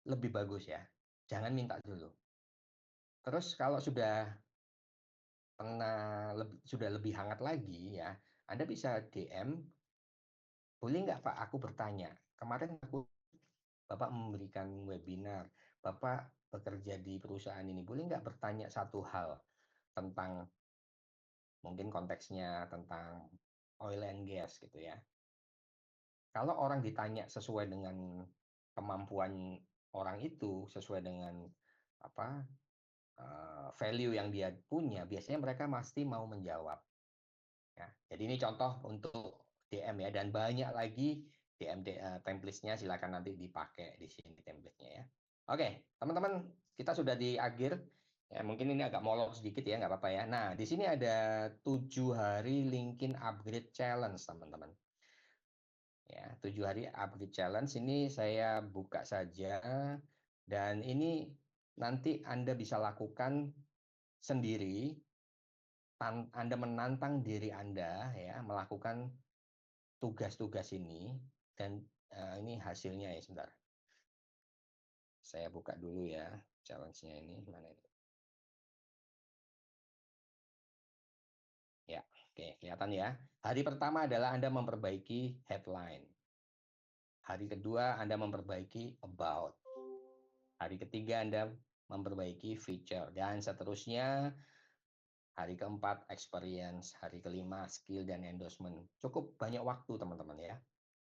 lebih bagus ya. Jangan minta dulu. Terus kalau sudah sudah lebih hangat lagi ya, Anda bisa DM, boleh nggak Pak aku bertanya, kemarin Bapak memberikan webinar, Bapak bekerja di perusahaan ini, boleh nggak bertanya satu hal tentang, mungkin konteksnya tentang oil and gas gitu ya. Kalau orang ditanya sesuai dengan kemampuan orang itu, sesuai dengan value yang dia punya, biasanya mereka pasti mau menjawab. Ya, jadi ini contoh untuk DM ya, dan banyak lagi DM template-nya, silakan nanti dipakai di sini template-nya ya. Oke, teman-teman, kita sudah di akhir. Ya, mungkin ini agak molor sedikit ya, nggak apa-apa ya. Nah, di sini ada 7 hari LinkedIn Upgrade Challenge, teman-teman. Ya, 7 hari Upgrade Challenge ini saya buka saja, dan ini nanti Anda bisa lakukan sendiri. Anda menantang diri Anda ya, melakukan tugas-tugas ini dan ini hasilnya ya, sebentar. Saya buka dulu ya challenge-nya ini. Mana ini? Ya, oke, kelihatan ya. Hari pertama adalah Anda memperbaiki headline. Hari kedua Anda memperbaiki about. Hari ketiga Anda memperbaiki feature dan seterusnya. Hari keempat experience, hari kelima skill dan endorsement. Cukup banyak waktu teman-teman ya.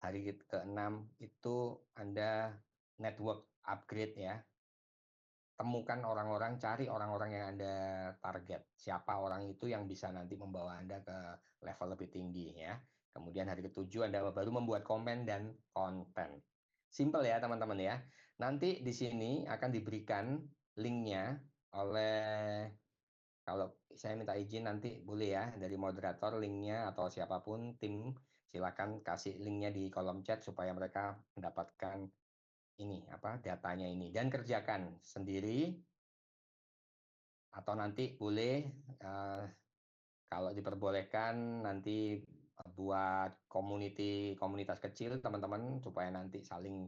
Hari keenam itu Anda network upgrade ya. Temukan orang-orang, cari orang-orang yang Anda target. Siapa orang itu yang bisa nanti membawa Anda ke level lebih tinggi ya. Kemudian hari ketujuh Anda baru membuat komen dan konten. Simple ya teman-teman ya. Nanti di sini akan diberikan linknya oleh, kalau saya minta izin nanti boleh ya dari moderator linknya atau siapapun tim, silakan kasih linknya di kolom chat supaya mereka mendapatkan ini datanya ini dan kerjakan sendiri atau nanti boleh kalau diperbolehkan nanti buat komunitas kecil teman-teman supaya nanti saling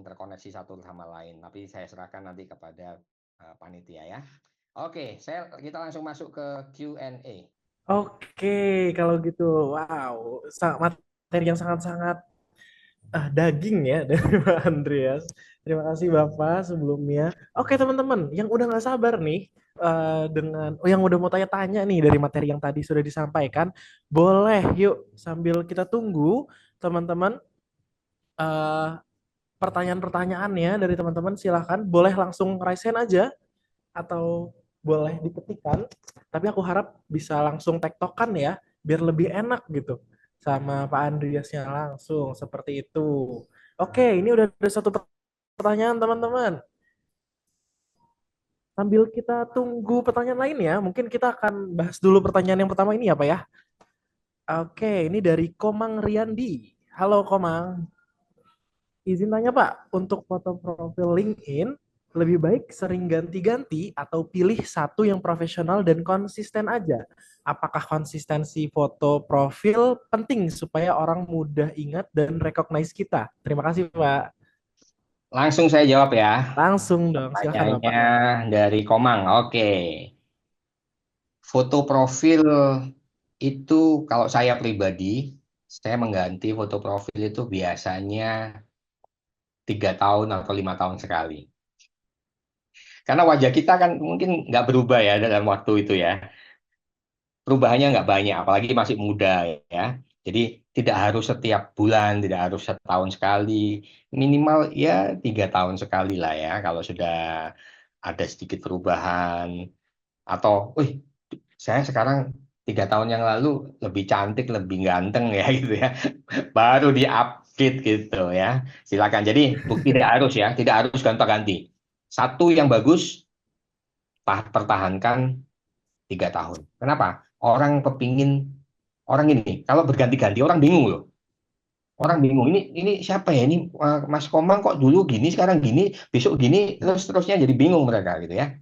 terkoneksi satu sama lain. Tapi saya serahkan nanti kepada panitia ya. Oke, kita langsung masuk ke Q&A. Oke, kalau gitu, wow, materi yang sangat-sangat daging ya dari Pak Andreas. Terima kasih Bapak sebelumnya. Oke teman-teman, yang udah nggak sabar nih yang udah mau tanya-tanya nih dari materi yang tadi sudah disampaikan, boleh yuk sambil kita tunggu teman-teman pertanyaan-pertanyaannya dari teman-teman, silahkan boleh langsung raise hand aja atau boleh diketikkan. Tapi aku harap bisa langsung tektokan ya, biar lebih enak gitu sama Pak Andreasnya langsung seperti itu. Oke, ini udah ada satu pertanyaan teman-teman. Sambil kita tunggu pertanyaan lain ya, mungkin kita akan bahas dulu pertanyaan yang pertama ini ya Pak ya. Oke, ini dari Komang Riyandi. Halo Komang. Izin tanya Pak, untuk foto profil LinkedIn, lebih baik sering ganti-ganti atau pilih satu yang profesional dan konsisten aja? Apakah konsistensi foto profil penting supaya orang mudah ingat dan recognize kita? Terima kasih Pak. Langsung saya jawab ya. Langsung dong, silakan Bapak. Pertanyaannya dari Komang. Oke. Foto profil itu kalau saya pribadi, saya mengganti foto profil itu biasanya 3 tahun atau 5 tahun sekali. Karena wajah kita kan mungkin nggak berubah ya dalam waktu itu ya. Perubahannya nggak banyak, apalagi masih muda ya. Jadi tidak harus setiap bulan, tidak harus setahun sekali. Minimal ya 3 tahun sekali lah ya. Kalau sudah ada sedikit perubahan. Atau, saya sekarang 3 tahun yang lalu lebih cantik, lebih ganteng ya gitu ya. Baru di-update gitu ya. Silakan. Jadi tidak harus ya, tidak harus gonta-ganti. Satu yang bagus, pertahankan 3 tahun. Kenapa? Orang ini kalau berganti-ganti orang bingung loh. Orang bingung, ini siapa ya, ini Mas Komang kok dulu gini, sekarang gini, besok gini, terusnya jadi bingung mereka gitu ya.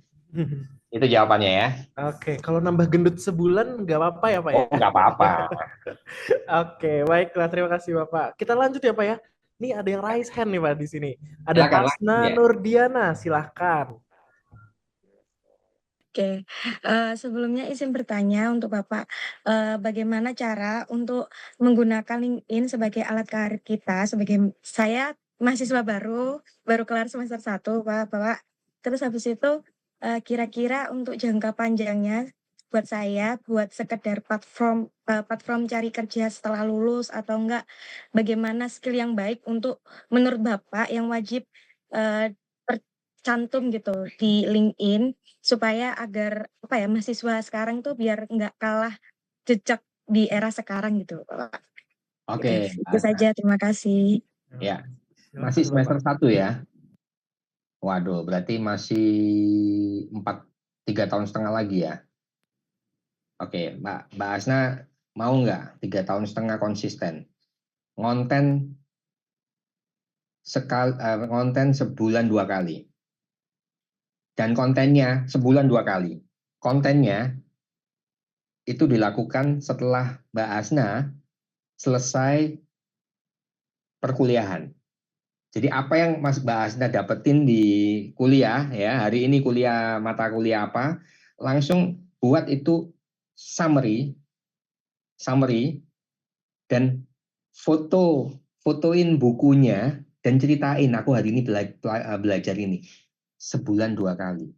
Itu jawabannya ya. Oke, kalau nambah gendut sebulan nggak apa-apa ya Pak ya? Oh, nggak apa-apa. Oke, baiklah, terima kasih Bapak. Kita lanjut ya Pak ya. Nih ada yang raise hand nih Pak di sini. Ada Silakan, Asna ya. Nurdiana, silahkan. Oke, sebelumnya izin bertanya untuk Bapak, bagaimana cara untuk menggunakan LinkedIn sebagai alat karir kita, saya mahasiswa baru kelar semester 1 Bapak. Terus habis itu, kira-kira untuk jangka panjangnya buat saya, buat sekedar platform cari kerja setelah lulus atau enggak, bagaimana skill yang baik untuk menurut Bapak yang wajib, tercantum gitu di LinkedIn supaya agar mahasiswa sekarang tuh biar nggak kalah jejak di era sekarang gitu, Pak. Oke, Itu saja, terima kasih. ya. Masih semester 1 ya. Waduh, berarti masih 3 tahun setengah lagi ya. Oke, Mbak Asna mau nggak 3 tahun setengah konsisten? Ngonten sebulan 2 kali. Dan kontennya sebulan 2 kali. Kontennya itu dilakukan setelah Mbak Asna selesai perkuliahan. Jadi apa yang Mbak Hasna dapetin di kuliah ya, hari ini kuliah mata kuliah apa, langsung buat itu summary dan fotoin bukunya dan ceritain aku hari ini belajar ini sebulan 2 kali.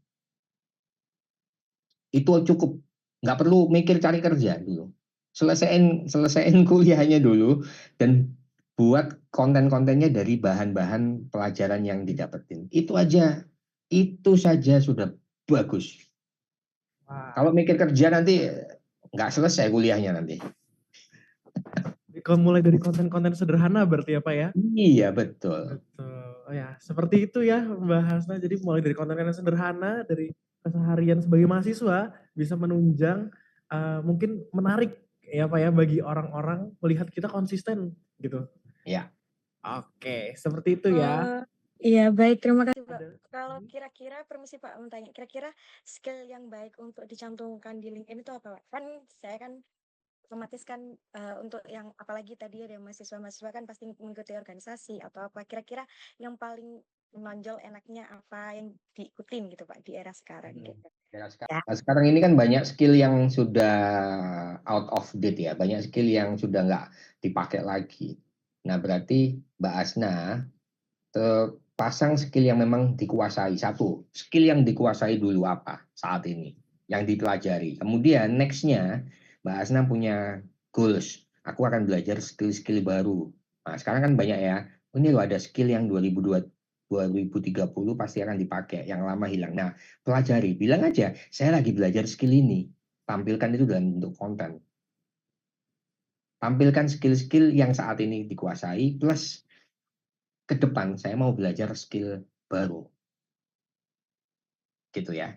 Itu cukup, nggak perlu mikir cari kerja dulu. Selesaiin kuliahnya dulu dan buat konten-kontennya dari bahan-bahan pelajaran yang didapetin. Itu saja sudah bagus. Kalau mikir kerja nanti nggak selesai kuliahnya nanti. Kalau mulai dari konten-konten sederhana berarti ya Pak ya? Iya, betul. Betul. Oh ya, seperti itu ya Mbak Hasna. Jadi mulai dari konten-konten sederhana, dari keseharian sebagai mahasiswa, bisa menunjang, mungkin menarik ya Pak ya, bagi orang-orang melihat kita konsisten gitu. Ya. Oke, seperti itu ya. Iya baik, terima kasih Pak. Ada. Kalau kira-kira, permisi Pak, mau tanya, kira-kira skill yang baik untuk dicantumkan di LinkedIn itu apa Pak? Kan saya kan otomatis kan untuk yang apalagi tadi ada mahasiswa-mahasiswa kan pasti mengikuti organisasi atau apa. Kira-kira yang paling menonjol enaknya apa yang diikutin gitu Pak di era sekarang gitu. Sekarang ini kan banyak skill yang sudah out of date ya, banyak skill yang sudah nggak dipakai lagi. Nah berarti Mbak Asna pasang skill yang memang dikuasai. Satu, skill yang dikuasai dulu apa saat ini, yang dipelajari. Kemudian nextnya Mbak Asna punya goals. Aku akan belajar skill-skill baru. Nah sekarang kan banyak ya, ini loh ada skill yang 2030 pasti akan dipakai, yang lama hilang. Nah pelajari, bilang aja, saya lagi belajar skill ini. Tampilkan itu dalam bentuk konten. Tampilkan skill-skill yang saat ini dikuasai, plus ke depan saya mau belajar skill baru. Gitu ya.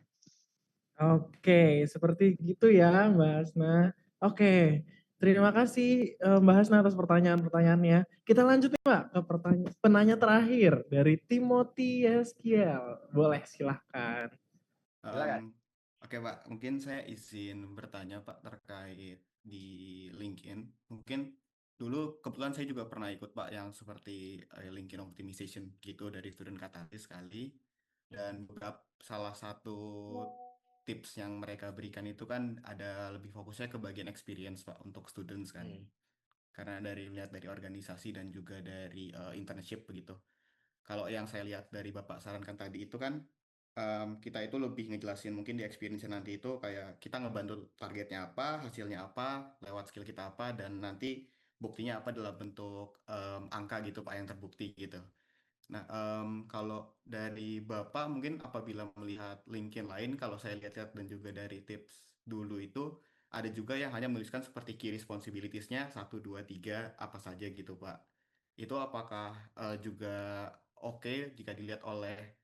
Oke, seperti gitu ya Mbak Hasna. Oke, terima kasih Mbak Hasna atas pertanyaan-pertanyaannya. Kita lanjut nih Pak ke penanya terakhir dari Timothy Eskiel. Boleh, silahkan. Oke Pak, mungkin saya izin bertanya Pak terkait di LinkedIn. Mungkin dulu kebetulan saya juga pernah ikut Pak yang seperti LinkedIn Optimization gitu dari student Katalis sekali. Dan beberapa salah satu tips yang mereka berikan itu kan ada lebih fokusnya ke bagian experience Pak untuk students kan. Karena lihat dari organisasi dan juga dari internship begitu. Kalau yang saya lihat dari Bapak sarankan tadi itu kan kita itu lebih ngejelasin mungkin di experience nanti itu kayak kita ngebantu targetnya apa, hasilnya apa, lewat skill kita apa, dan nanti buktinya apa dalam bentuk angka gitu Pak yang terbukti gitu. Nah, kalau dari Bapak mungkin apabila melihat LinkedIn lain, kalau saya lihat-lihat dan juga dari tips dulu itu, ada juga yang hanya menuliskan seperti key responsibilities-nya 1, 2, 3, apa saja gitu Pak. Itu apakah juga oke jika dilihat oleh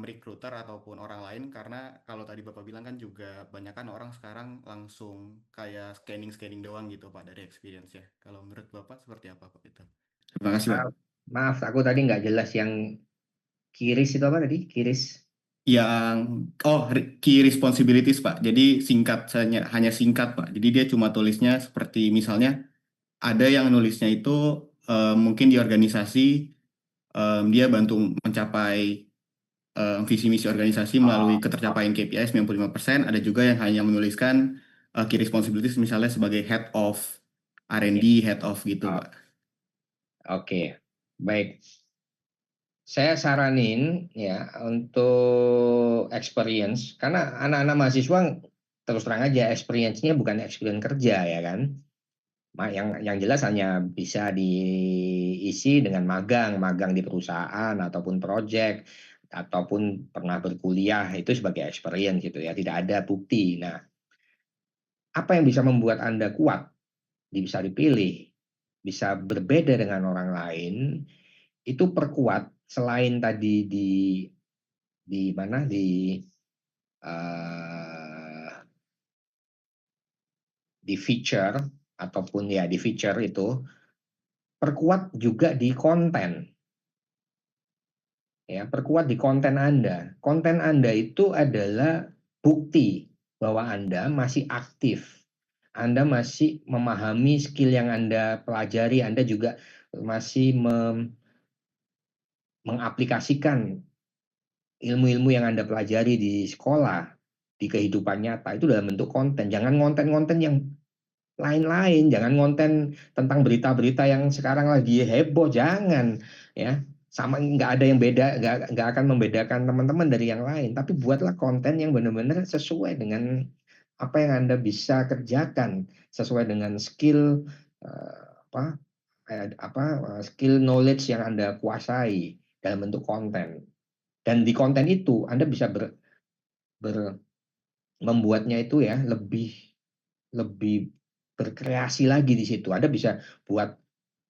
recruiter ataupun orang lain? Karena kalau tadi Bapak bilang kan juga banyak kan orang sekarang langsung kayak scanning-scanning doang gitu Pak dari experience ya. Kalau menurut Bapak seperti apa Pak itu? Terima kasih Pak. Maaf, aku tadi nggak jelas yang kiris itu apa tadi? Kiris? Key responsibilities Pak. Jadi hanya singkat Pak. Jadi dia cuma tulisnya seperti misalnya ada yang nulisnya itu mungkin di organisasi dia bantu mencapai visi misi organisasi melalui ketercapaian KPI 95%. Ada juga yang hanya menuliskan key responsibilities misalnya sebagai head of R&D, head of gitu Pak. Oke, baik. Saya saranin ya untuk experience, karena anak-anak mahasiswa terus terang aja experience-nya bukan experience kerja ya kan. Yang jelas hanya bisa diisi dengan magang di perusahaan ataupun project ataupun pernah berkuliah, itu sebagai experience gitu ya, tidak ada bukti. Nah, apa yang bisa membuat Anda kuat, bisa dipilih, bisa berbeda dengan orang lain, itu perkuat selain tadi di mana di feature ataupun ya di feature itu, perkuat juga di konten. Ya, perkuat di konten Anda. Konten Anda itu adalah bukti bahwa Anda masih aktif, Anda masih memahami skill yang Anda pelajari, Anda juga masih mengaplikasikan ilmu-ilmu yang Anda pelajari di sekolah, di kehidupan nyata, itu dalam bentuk konten. Jangan konten-konten yang lain-lain, jangan konten tentang berita-berita yang sekarang lagi heboh, jangan ya. Sama, nggak ada yang beda, nggak akan membedakan teman-teman dari yang lain. Tapi buatlah konten yang benar-benar sesuai dengan apa yang Anda bisa kerjakan, sesuai dengan skill apa skill knowledge yang Anda kuasai dalam bentuk konten. Dan di konten itu Anda bisa membuatnya itu ya lebih berkreasi lagi di situ. Anda bisa buat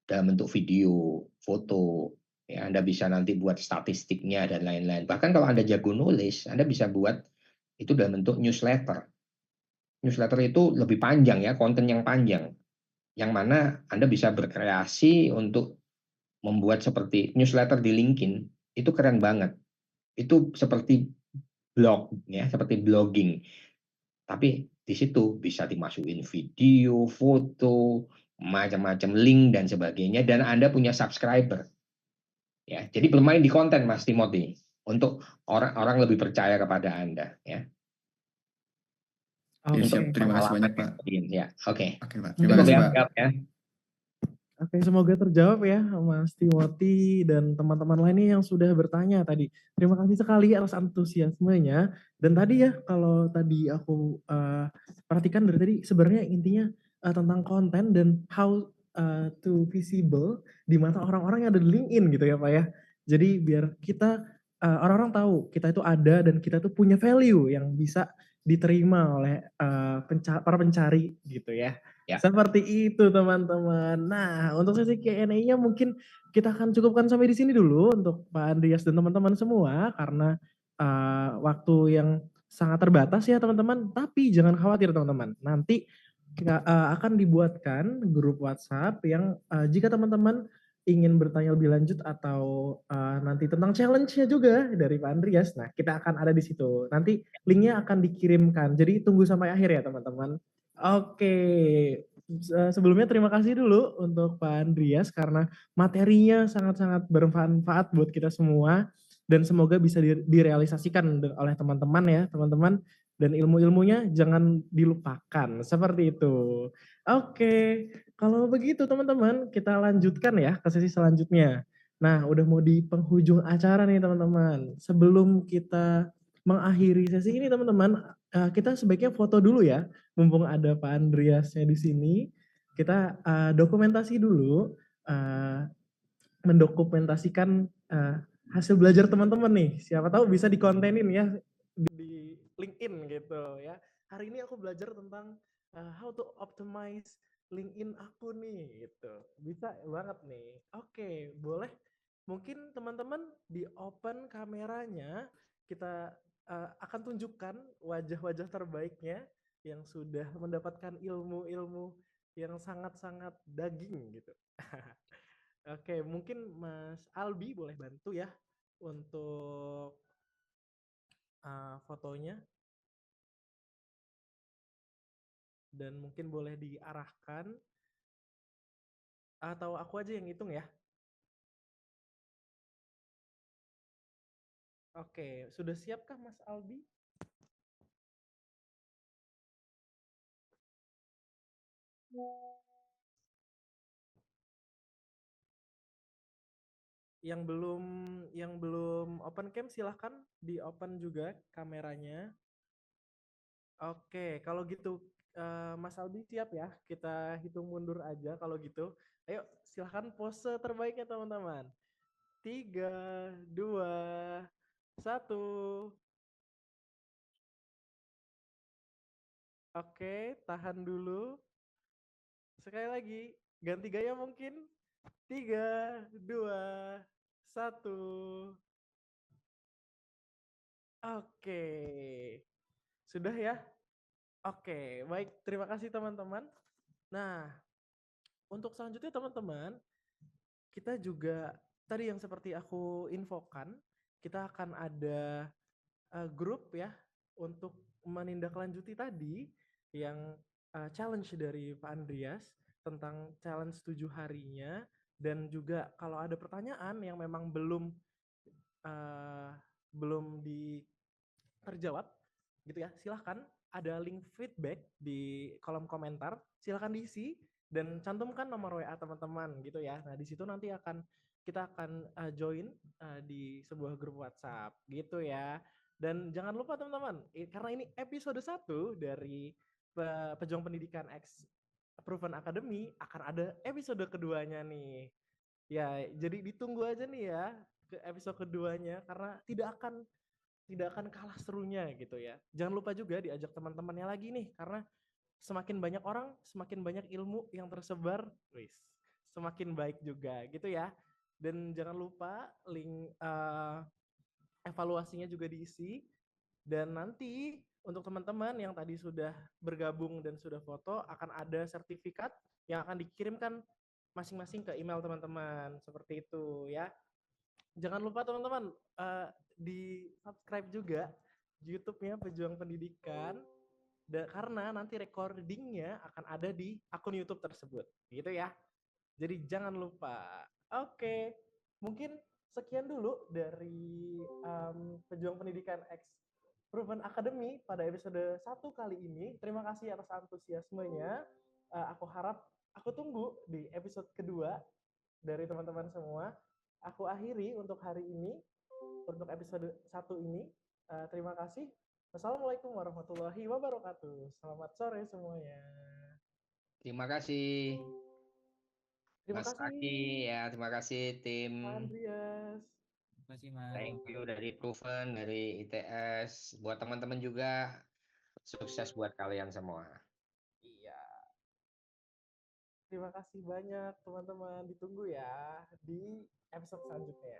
dalam bentuk video, foto, ya Anda bisa nanti buat statistiknya dan lain-lain. Bahkan kalau Anda jago nulis, Anda bisa buat itu dalam bentuk newsletter. Newsletter itu lebih panjang ya, konten yang panjang. Yang mana Anda bisa berkreasi untuk membuat seperti newsletter di LinkedIn. Itu keren banget. Itu seperti blog ya, seperti blogging. Tapi di situ bisa dimasukin video, foto, macam-macam link dan sebagainya, dan Anda punya subscriber. Ya, jadi bermain di konten Mas Timothy untuk orang-orang lebih percaya kepada Anda ya. Oke, Oke. siap. Terima kasih banyak, Pak. Ya, oke. Oke, Pak. Terima kasih, Pak. Ya. Oke, semoga terjawab ya Mas Timothy dan teman-teman lainnya yang sudah bertanya tadi. Terima kasih sekali atas antusiasmenya. Dan tadi ya, kalau tadi aku perhatikan dari tadi, sebenarnya intinya tentang konten dan how to visible di mata orang-orang yang ada di LinkedIn gitu ya Pak ya. Jadi biar kita, orang-orang tahu kita itu ada dan kita tuh punya value yang bisa diterima oleh para pencari gitu ya. Ya. Seperti itu teman-teman. Nah, untuk sesi Q&A-nya mungkin kita akan cukupkan sampai di sini dulu untuk Pak Andreas dan teman-teman semua karena waktu yang sangat terbatas ya teman-teman. Tapi jangan khawatir teman-teman. Nanti kita akan dibuatkan grup WhatsApp yang jika teman-teman ingin bertanya lebih lanjut atau nanti tentang challenge-nya juga dari Pak Andreas. Nah, kita akan ada di situ. Nanti linknya akan dikirimkan. Jadi tunggu sampai akhir ya teman-teman. Oke, sebelumnya terima kasih dulu untuk Pak Andreas karena materinya sangat-sangat bermanfaat buat kita semua dan semoga bisa direalisasikan oleh teman-teman ya, teman-teman, dan ilmu-ilmunya jangan dilupakan, seperti itu. Oke, kalau begitu teman-teman, kita lanjutkan ya ke sesi selanjutnya. Nah, udah mau di penghujung acara nih teman-teman. Sebelum kita mengakhiri sesi ini teman-teman, kita sebaiknya foto dulu ya. Mumpung ada Pak Andreasnya di sini, kita dokumentasi dulu, mendokumentasikan hasil belajar teman-teman nih. Siapa tahu bisa dikontenin ya di LinkedIn gitu ya. Hari ini aku belajar tentang how to optimize LinkedIn aku nih gitu. Bisa banget nih. Oke, boleh. Mungkin teman-teman di open kameranya, kita akan tunjukkan wajah-wajah terbaiknya yang sudah mendapatkan ilmu-ilmu yang sangat-sangat daging gitu. Oke, mungkin Mas Albi boleh bantu ya untuk fotonya. Dan mungkin boleh diarahkan atau aku aja yang hitung ya. Oke, sudah siapkah Mas Albi? Yang belum open cam silahkan di open juga kameranya. Oke, kalau gitu Mas Albi siap ya? Kita hitung mundur aja kalau gitu. Ayo silahkan pose terbaiknya teman-teman. 3, 2, 1. Oke, tahan dulu. Sekali lagi, ganti gaya mungkin. 3, 2, 1. Oke. Sudah ya? Oke, baik. Terima kasih teman-teman. Nah, untuk selanjutnya teman-teman, kita juga tadi yang seperti aku infokan, kita akan ada grup ya untuk menindaklanjuti tadi yang challenge dari Pak Andreas tentang challenge 7 harinya, dan juga kalau ada pertanyaan yang memang belum terjawab gitu ya, silahkan ada link feedback di kolom komentar, silahkan diisi dan cantumkan nomor WA teman-teman gitu ya. Nah di situ nanti kita akan join di sebuah grup WhatsApp gitu ya. Dan jangan lupa teman-teman, karena ini episode 1 dari Pejuang Pendidikan X Proven Academy, akan ada episode keduanya nih. Ya, jadi ditunggu aja nih ya ke episode keduanya, karena tidak akan kalah serunya gitu ya. Jangan lupa juga diajak teman-temannya lagi nih, karena semakin banyak orang, semakin banyak ilmu yang tersebar, semakin baik juga gitu ya. Dan jangan lupa link evaluasinya juga diisi. Dan nanti untuk teman-teman yang tadi sudah bergabung dan sudah foto, akan ada sertifikat yang akan dikirimkan masing-masing ke email teman-teman. Seperti itu ya. Jangan lupa teman-teman di subscribe juga YouTube-nya Pejuang Pendidikan, karena nanti recordingnya akan ada di akun YouTube tersebut, gitu ya. Jadi jangan lupa. Oke, mungkin sekian dulu dari Pejuang Pendidikan X Proven Academy pada episode 1 kali ini. Terima kasih atas antusiasmenya. Aku harap, aku tunggu di episode kedua dari teman-teman semua. Aku akhiri untuk hari ini, untuk episode 1 ini. Terima kasih. Wassalamualaikum warahmatullahi wabarakatuh. Selamat sore semuanya. Terima kasih Terima Mas kasih Aki ya, terima kasih tim. Pak Andreas. Terima kasih, Mas. Thank you dari Proven, dari ITS. Buat teman-teman juga, sukses buat kalian semua. Iya. Terima kasih banyak teman-teman. Ditunggu ya di episode selanjutnya.